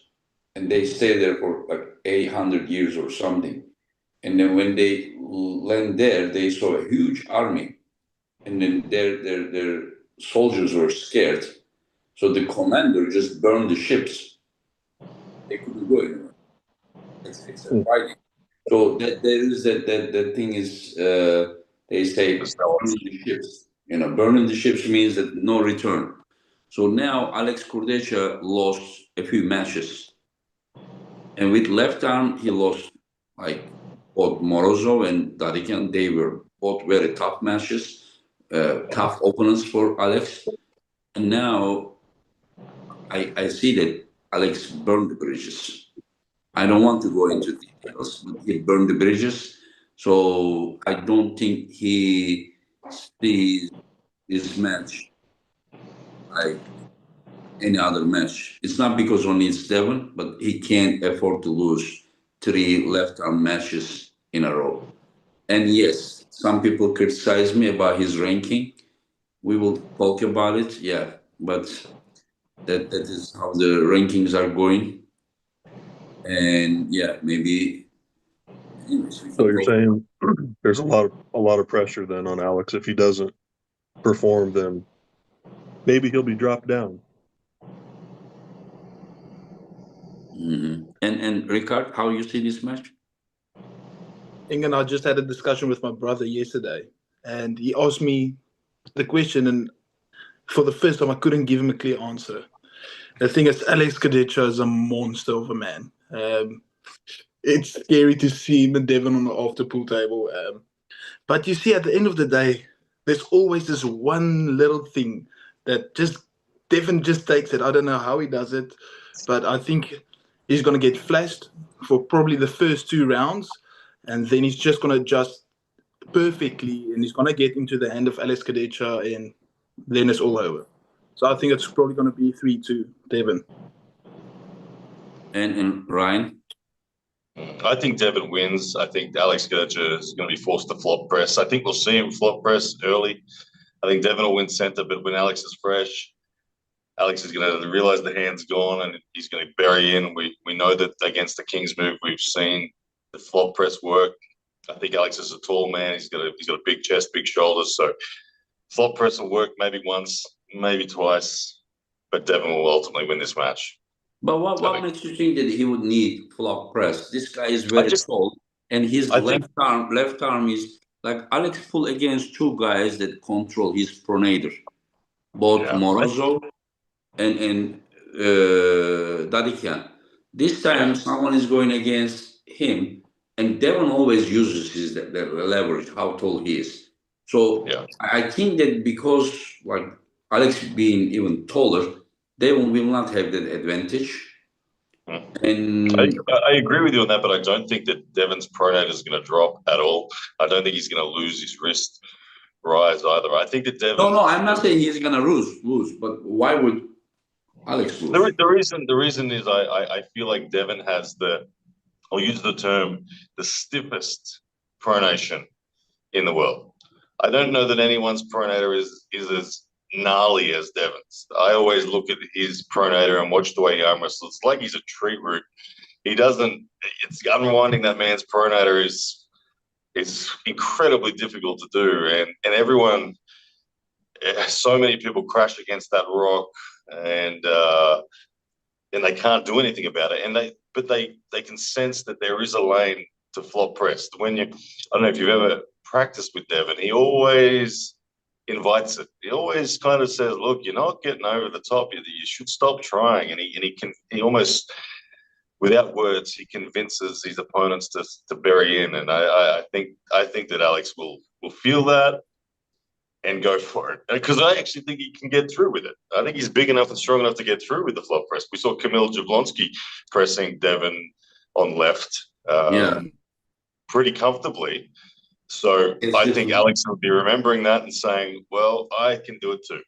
and they stayed there for like 800 years or something. And then when they land there, they saw a huge army, and then their soldiers were scared. So the commander just burned the ships. They couldn't go anywhere. It's fighting. So there is that thing is they say burning the ships. Burning the ships means that no return. So now Alex Kurdecha lost a few matches, and with left arm he lost like both Morozov and Darikian. They were both very tough matches, tough opponents for Alex. And now I see that Alex burned the bridges. I don't want to go into details, but he burned the bridges. So I don't think he see this match like any other match. It's not because only it's Devon, but he can't afford to lose 3 left arm matches in a row. And yes, some people criticize me about his ranking. We will talk about it, yeah, but that is how the rankings are going. And yeah, maybe. Anyways, so you're saying there's a lot of pressure then on Alex. If he doesn't perform, then maybe he'll be dropped down. And Riekerd, how you see this match? Ingen, I just had a discussion with my brother yesterday, and he asked me the question, and for the first time, I couldn't give him a clear answer. The thing is, Alex Kadecha is a monster of a man. It's scary to see him and Devon on the after pool table. But you see, at the end of the day, there's always this one little thing that Devon just takes it. I don't know how he does it, but I think he's going to get flashed for probably the first 2 rounds, and then he's just going to adjust perfectly, and he's going to get into the hand of Alex Kadecha, and then it's all over. So I think it's probably going to be 3-2 Devon. And Ryan? I think Devon wins. I think Alex Gerger is going to be forced to flop press. I think we'll see him flop press early. I think Devon will win center, but when Alex is fresh, Alex is going to realize the hand's gone and he's going to bury in. We know that against the Kings move, we've seen the flop press work. I think Alex is a tall man. He's got a big chest, big shoulders. So flop press will work maybe once, maybe twice, but Devon will ultimately win this match. But what makes you think that he would need flop press? This guy is very tall, and his left arm is like Alex pull against 2 guys that control his pronator, both Morozov and Dadikian. This time, someone is going against him, and Devon always uses his leverage, how tall he is. So I think that because like Alex being even taller, Devon will not have that advantage. And I agree with you on that, but I don't think that Devon's pronator is going to drop at all. I don't think he's going to lose his wrist rise either. I think that Devon. No, I'm not saying he's going to lose, but why would Alex lose? The reason is I feel like Devon has I'll use the term, the stiffest pronation in the world. I don't know that anyone's pronator is as gnarly as Devon's. I always look at his pronator and watch the way he arm wrestles. It's like he's a tree root. It's unwinding that man's pronator is incredibly difficult to do. And everyone, so many people crash against that rock and they can't do anything about it. But they can sense that there is a lane to flop press. I don't know if you've ever practiced with Devon, he always invites it. He always kind of says, look, you're not getting over the top. You should stop trying. And he almost, without words, he convinces his opponents to bury in. And I think that Alex will feel that and go for it. Because I actually think he can get through with it. I think he's big enough and strong enough to get through with the flop press. We saw Kamil Jablonski pressing Devon on left pretty comfortably. So I think Alex will be remembering that and saying, "Well, I can do it too."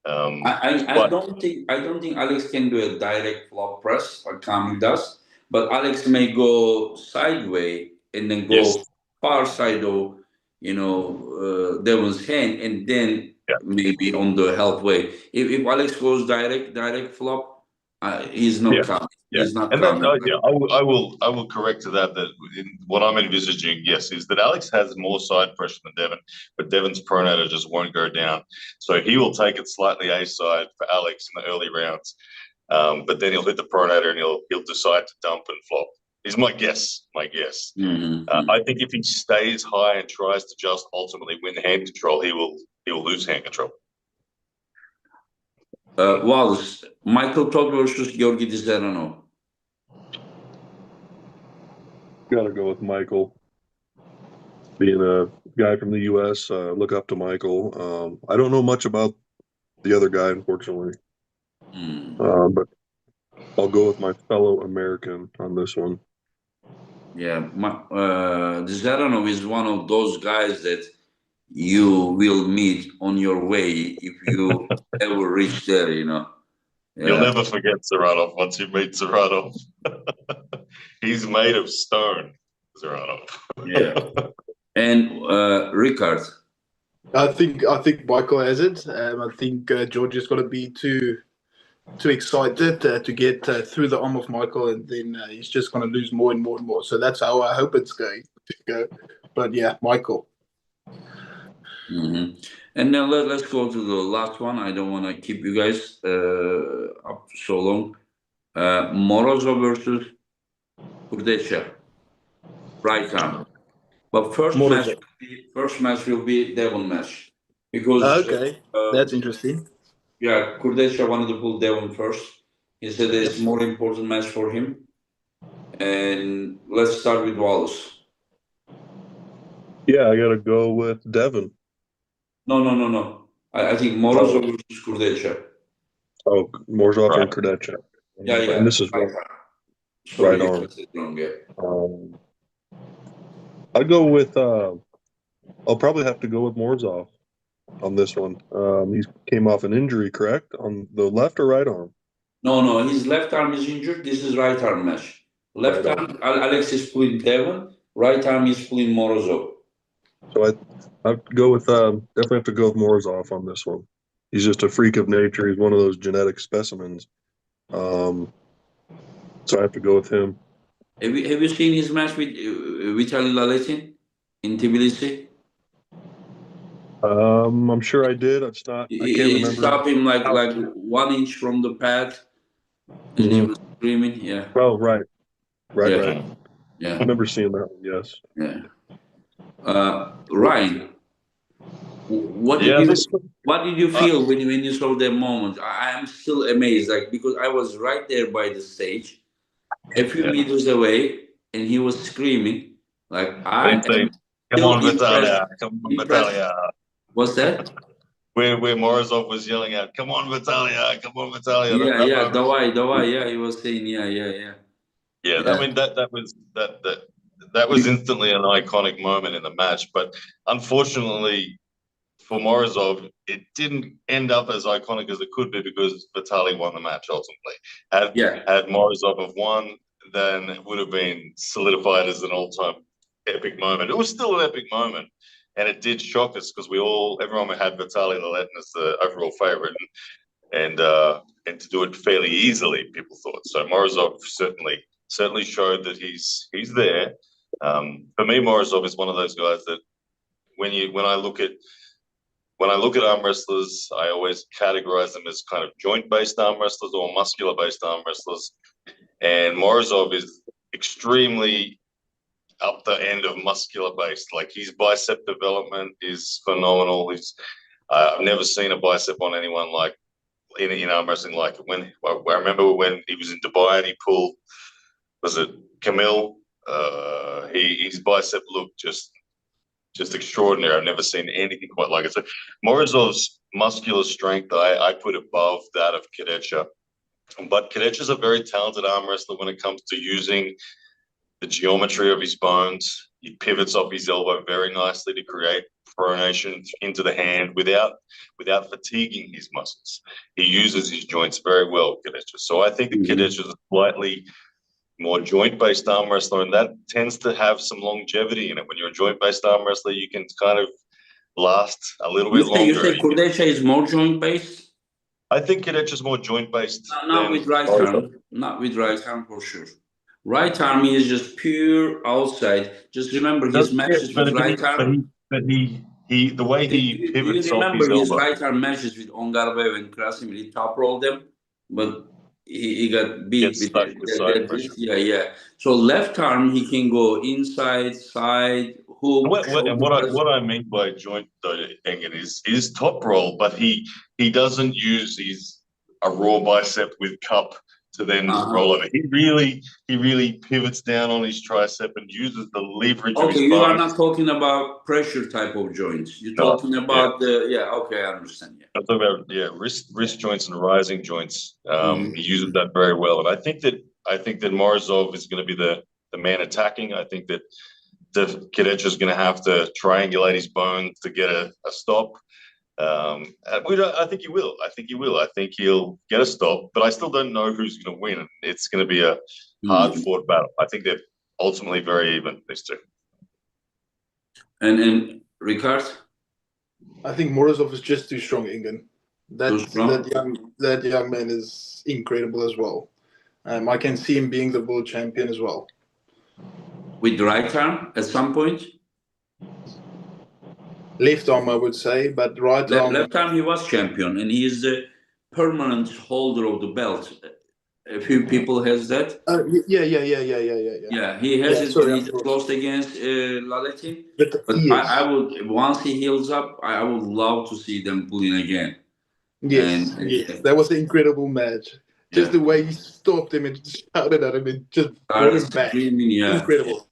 I don't think Alex can do a direct flop press like Kamil does, but Alex may go sideways and then go far side of Devon's hand, and then maybe on the halfway. If Alex goes direct flop, he's not coming. He's not coming. I will correct to that. That what I'm envisaging, is that Alex has more side pressure than Devon, but Devon's pronator just won't go down. So he will take it slightly A side for Alex in the early rounds, but then he'll hit the pronator and he'll decide to dump and flop. Is my guess. I think if he stays high and tries to just ultimately win hand control, he will lose hand control. Wallace, Michael Todd versus Georgi Dizerano. Gotta go with Michael. Being a guy from the U.S., look up to Michael. I don't know much about the other guy, unfortunately. But I'll go with my fellow American on this one. Yeah, Dizerano is one of those guys that you will meet on your way if you ever reach there, you know. You'll never forget Saranov once you meet Saranov. He's made of stone, Saranov. Yeah. And Riekerd. I think Michael has it. I think George is going to be too excited to get through the arm of Michael, and then he's just going to lose more and more and more. So that's how I hope it's going to go. But yeah, Michael. Mm-hmm. And now let's go to the last one. I don't want to keep you guys up so long. Morozov versus Kurdecha, right arm. But first match will be Devon match because okay, that's interesting. Yeah, Kurdecha wanted to pull Devon first. He said it's more important match for him. And let's start with Wallace. Yeah, I got to go with Devon. No. I think Morozov versus Kurdecha. Oh, Morozov and Kurdecha. Yeah. And this is right. Right arm. Wrong, yeah. I'd go with. I'll probably have to go with Morozov on this one. He came off an injury, correct? On the left or right arm? No. His left arm is injured. This is right arm match. Left arm, Alex is pulling Devon. Right arm is pulling Morozov. So I'd go with definitely have to go with Morozov on this one. He's just a freak of nature. He's one of those genetic specimens. So I have to go with him. Have you seen his match with Vitaly Laletin in Tbilisi? I'm sure I did. I can't remember. He stopped him like 1 inch from the pad, and he was screaming. Yeah. Oh, right. Yeah. I remember seeing that one. Yes. Yeah. Ryan, what did you feel when you saw that moment? I am still amazed, like, because I was right there by the stage, a few meters away, and he was screaming. Like, Come on, Vitalia! Come on, Vitalia! What's that? Where Morozov was yelling out, "Come on, Vitalia! Come on, Vitalia!" Yeah, Dawai. Yeah, he was saying, yeah. Yeah, I mean that was instantly an iconic moment in the match, but unfortunately for Morozov, it didn't end up as iconic as it could be because Vitaly won the match ultimately. Had Morozov have won, then it would have been solidified as an all-time epic moment. It was still an epic moment, and it did shock us because everyone had Vitaly Laletin as the overall favorite, and to do it fairly easily, people thought. So Morozov certainly showed that he's there. For me, Morozov is one of those guys that when I look at arm wrestlers, I always categorize them as kind of joint-based arm wrestlers or muscular-based arm wrestlers. And Morozov is extremely up the end of muscular-based. Like, his bicep development is phenomenal. I've never seen a bicep on anyone like in arm wrestling. Like, I remember when he was in Dubai and he pulled, was it Camille? His bicep looked just extraordinary. I've never seen anything quite like it. So Morozov's muscular strength, I put above that of Kurdecha. But Kurdecha's a very talented arm wrestler when it comes to using the geometry of his bones. He pivots off his elbow very nicely to create pronation into the hand without fatiguing his muscles. He uses his joints very well, Kurdecha. So I think that Kurdecha is a slightly more joint-based arm wrestler, and that tends to have some longevity in it. When you're a joint-based arm wrestler, you can kind of last a little bit longer. You say Kurdecha is more joint-based? I think Kurdecha is more joint-based. Not with right arm. Not with right arm for sure. Right arm is just pure outside. Just remember his matches with right arm. But the way he pivots off his elbow. His right arm matches with Ongarbev and Krasimir. He top rolled them, but he got beat with that. Yeah. So left arm, he can go inside, side, hook. What I mean by joint, though, Engen, is top roll, but he doesn't use a raw bicep with cup to then roll over. He really pivots down on his tricep and uses the leverage of his bones. Okay, you are not talking about pressure type of joints. You're talking about okay, I understand. I'm talking about wrist joints and rising joints. He uses that very well, and I think that Morozov is going to be the man attacking. I think that Kedech's going to have to triangulate his bones to get a stop. I think he will. I think he'll get a stop, but I still don't know who's going to win. It's going to be a hard-fought battle. I think they're ultimately very even, these two. And Riekerd? I think Morozov is just too strong, Ingen. That young man is incredible as well. I can see him being the world champion as well. With the right arm at some point? Left arm, I would say, but right arm. Left arm, he was champion, and he is the permanent holder of the belt. A few people has that. Yeah. Yeah, he has it. Sorry, he's lost against Laletin. But yes. I would, once he heals up, I would love to see them pulling again. Yes, that was an incredible match. Just the way he stopped him and shouted at him and just brought him back. Incredible.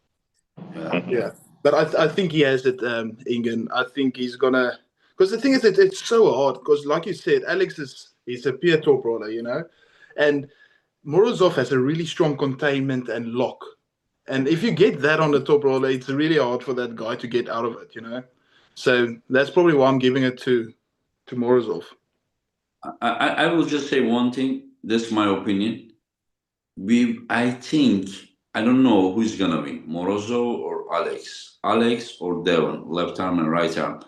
Yeah. But I think he has it, Ingen. I think he's gonna, because the thing is that it's so hard. Because like you said, Alex is a pure top roller, you know, and Morozov has a really strong containment and lock. And if you get that on the top roller, it's really hard for that guy to get out of it, you know. So that's probably why I'm giving it to Morozov. I will just say one thing. That's my opinion. I think, I don't know who's gonna win, Morozov or Alex or Devon, left arm and right arm.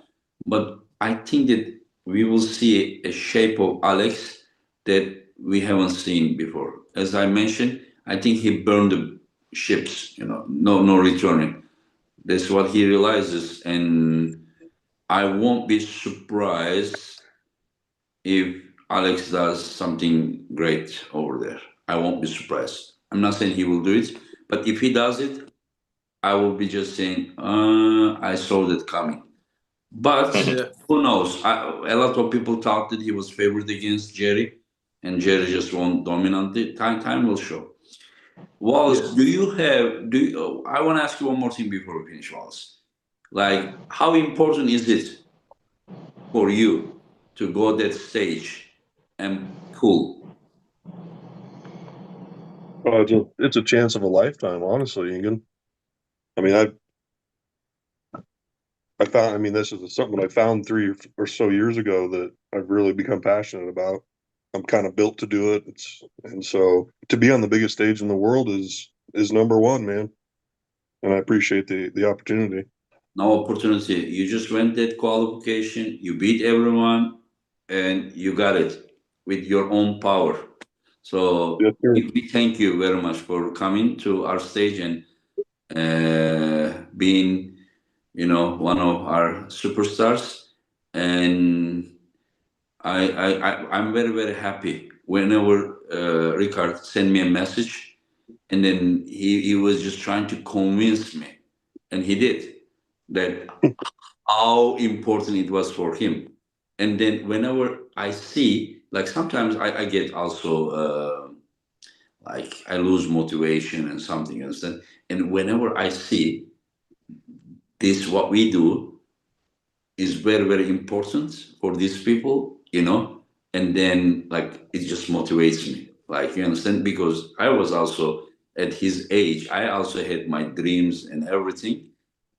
But I think that we will see a shape of Alex that we haven't seen before. As I mentioned, I think he burned the ships, you know, no returning. That's what he realizes, and I won't be surprised if Alex does something great over there. I won't be surprised. I'm not saying he will do it, but if he does it, I will be just saying, I saw that coming. But who knows? A lot of people thought that he was favored against Jerry, and Jerry just won dominantly. Time will show. Wallace, I want to ask you one more thing before we finish, Wallace. Like, how important is it for you to go that stage and pull? Well, it's a chance of a lifetime, honestly, Ingen. I mean, this is something I found 3 or so years ago that I've really become passionate about. I'm kind of built to do it. And so to be on the biggest stage in the world is number one, man. And I appreciate the opportunity. No opportunity. You just went that qualification, you beat everyone, and you got it with your own power. So we thank you very much for coming to our stage and being, you know, one of our superstars. And I'm very, very happy whenever Riekerd sent me a message, and then he was just trying to convince me, and he did, that how important it was for him. And then whenever I see, like sometimes I get also like I lose motivation and something else. And whenever I see this, what we do is very, very important for these people, you know, and then like it just motivates me, like, you understand, because I was also at his age, I also had my dreams and everything,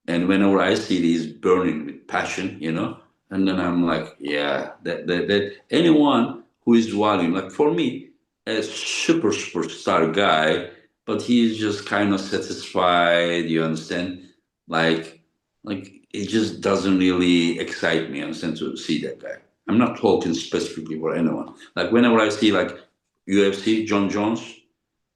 and whenever I see these burning with passion, you know, and then I'm like, yeah, that anyone who is valuing, like for me, a superstar guy, but he's just kind of satisfied, you understand, like it just doesn't really excite me, understand, to see that guy. I'm not talking specifically for anyone. Like whenever I see like UFC, John Jones,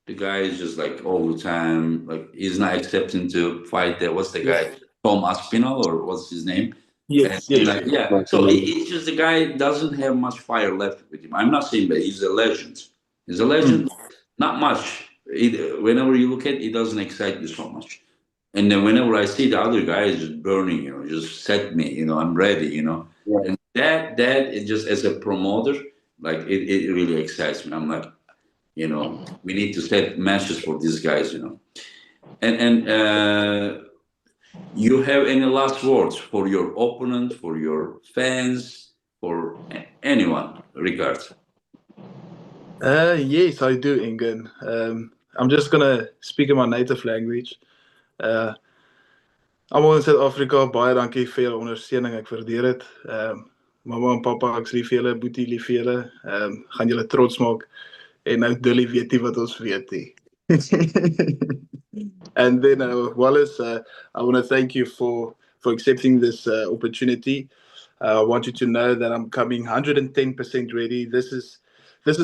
the guy is just like all the time, like he's not accepting to fight that. What's the guy? Tom Aspinall, or what's his name? Yes. Yeah. So it's just the guy doesn't have much fire left with him. I'm not saying that he's a legend. He's a legend, not much. Whenever you look at it, it doesn't excite you so much. And then whenever I see the other guy is just burning, you know, just set me, you know, I'm ready, you know. Right. And that is just, as a promoter, like it really excites me. I'm like, you know, we need to set matches for these guys, you know. And you have any last words for your opponent, for your fans, for anyone, Riekerd? Yes, I do, Ingen. I'm just gonna speak in my native language. Almal in Suid-Afrika, baie dankie vir julle ondersteuning. Ek waardeer dit. Mamma en pappa, ek's lief vir julle, boetie lief vir julle. Gaan julle trots maak. En nou Dilley weet nie wat ons weet nie. And then Wallace, I want to thank you for accepting this opportunity. I want you to know that I'm coming 110% ready. This is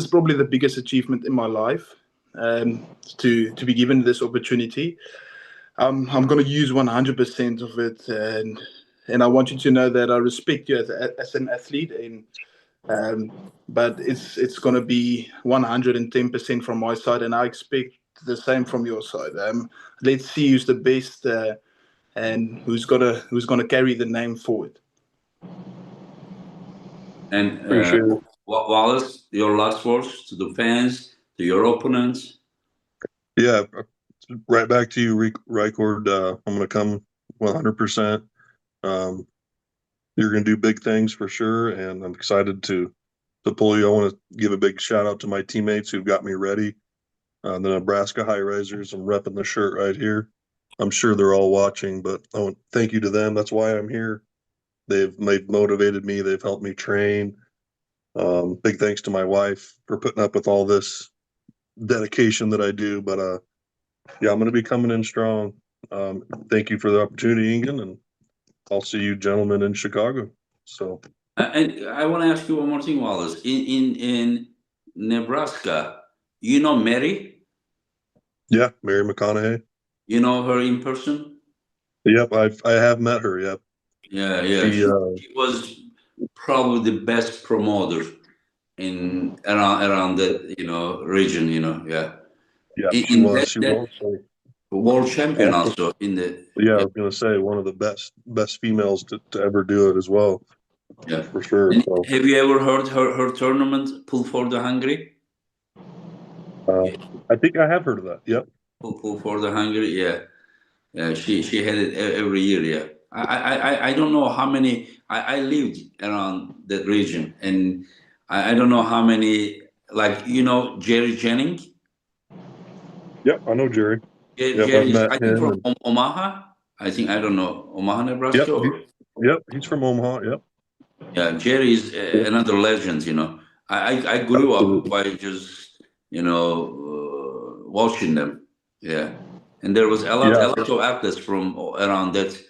probably the biggest achievement in my life, to be given this opportunity. I'm going to use 100% of it, and I want you to know that I respect you as an athlete, but it's going to be 110% from my side, and I expect the same from your side. Let's see who's the best, and who's gonna carry the name forward. And Wallace, your last words to the fans, to your opponents. Yeah, right back to you, Riekerd. I'm going to come 100%. You're going to do big things for sure, and I'm excited to pull you. I want to give a big shout out to my teammates who've got me ready. The Nebraska High Risers. I'm repping the shirt right here. I'm sure they're all watching, but I want to thank you to them. That's why I'm here. They've motivated me. They've helped me train. Big thanks to my wife for putting up with all this dedication that I do. But yeah, I'm going to be coming in strong. Thank you for the opportunity, Ingen, and I'll see you gentlemen in Chicago. So, and I want to ask you one more thing, Wallace. In Nebraska, you know Mary? Yeah, Mary McConaughey. You know her in person? Yep, I have met her. Yep. Yeah. She was probably the best promoter in around that region. Yeah. She was. She was also world champion also in the. Yeah, I was gonna say one of the best females to ever do it as well. Yeah, for sure. So, have you ever heard her tournament, Pull for the Hungry? I think I have heard of that. Yep. Pull for the Hungry. Yeah. She had it every year. Yeah. I don't know how many. I lived around that region, and I don't know how many. Like Jerry Jennings. Yep, I know Jerry. Jerry, I think from Omaha. I don't know, Omaha, Nebraska. Yep, he's from Omaha. Yep. Yeah, Jerry is another legend. I grew up by just watching them. Yeah, and there was a lot of athletes from around that.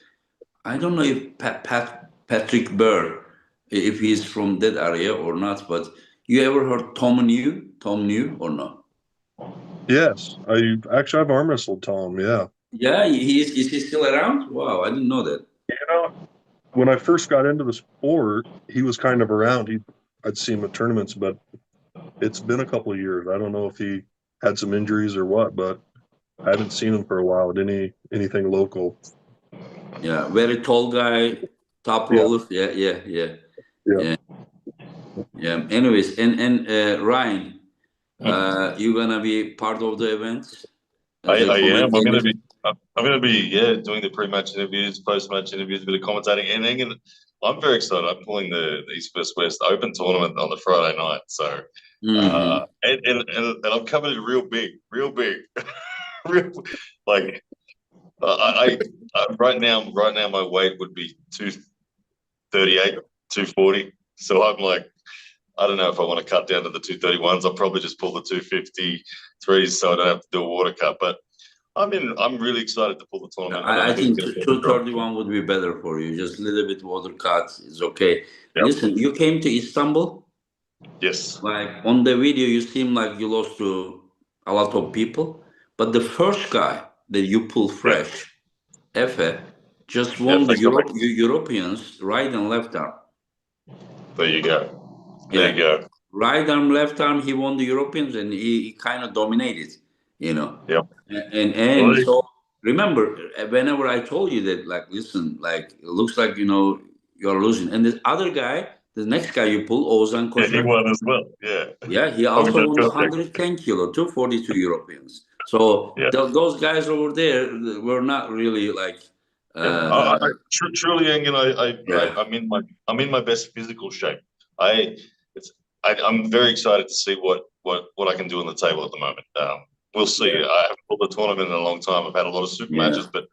I don't know if Patrick Burr, if he's from that area or not. But you ever heard Tom New or not? Yes, I've arm wrestled Tom. Yeah. Yeah, is he still around? Wow, I didn't know that. When I first got into the sport, he was kind of around. I'd see him at tournaments, but it's been a couple of years. I don't know if he had some injuries or what, but I haven't seen him for a while at anything local. Yeah, very tall guy, top roller. Yeah. Anyways, and Ryan, you gonna be part of the event? I am. I'm gonna be doing the pre-match interviews, post-match interviews, a bit of commentating, and I'm very excited. I'm pulling the East West West Open tournament on the Friday night, so and I'm coming in real big, real like I right now my weight would be 238, 240. So I'm like, I don't know if I want to cut down to the 231s. I'll probably just pull the 253s so I don't have to do a water cut. But I'm really excited to pull the tournament. I think 231 would be better for you. Just a little bit water cut is okay. Yep. Listen, you came to Istanbul? Yes. Like on the video, you seem like you lost to a lot of people. But the first guy that you pulled fresh, Efe, just won the Europeans right and left arm. There you go. There you go. Right arm, left arm, he won the Europeans and he kind of dominated, Yep. And so remember, whenever I told you that, like, listen, like, it looks like, you're losing. And this other guy, the next guy you pull, Ozan Koşar. Yeah, he won as well. Yeah. Yeah, he also won the 110 kilo, 242 Europeans. So those guys over there were not really like. Truly, Engin, I'm in my best physical shape. I'm very excited to see what I can do on the table at the moment. We'll see. I haven't pulled a tournament in a long time. I've had a lot of super matches, but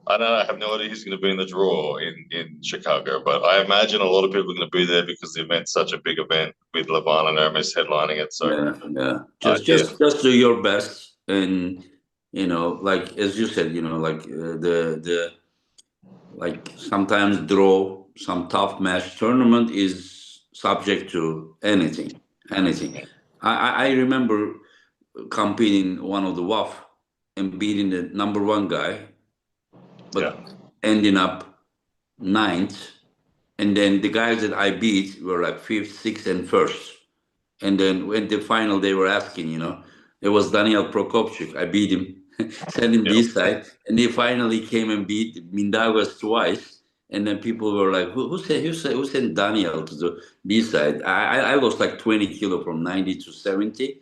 I don't know. I have no idea who's going to be in the draw in Chicago, but I imagine a lot of people are going to be there because the event's such a big event with Levon and Hermes headlining it. So yeah. Just do your best, and like as you said, like the like sometimes draw some tough match. Tournament is subject to anything. I remember competing one of the WAF and beating the #1 guy, but ending up 9th. And then the guys that I beat were like 5th, 6th, and 1st. And then when the final, they were asking, it was Daniel Prokopchuk. I beat him, sent him this side, and he finally came and beat Mindaugas twice. And then people were like, who sent Daniel to the B side? I lost like 20 kilo from 90 to 70.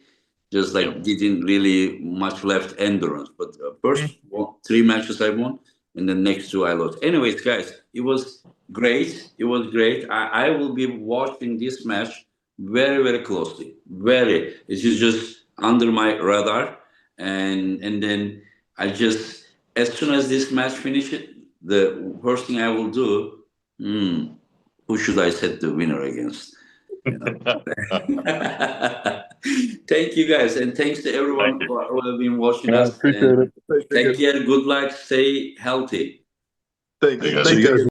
Just like didn't really much left endurance. But first 3 matches I won, and the next 2 I lost. Anyways, guys, it was great. I will be watching this match very, very closely. It's just under my radar, and then I just, as soon as this match finishes, the first thing I will do, who should I set the winner against? Thank you guys, and thanks to everyone who have been watching us. Appreciate it. Take care. Good luck. Stay healthy. Thanks.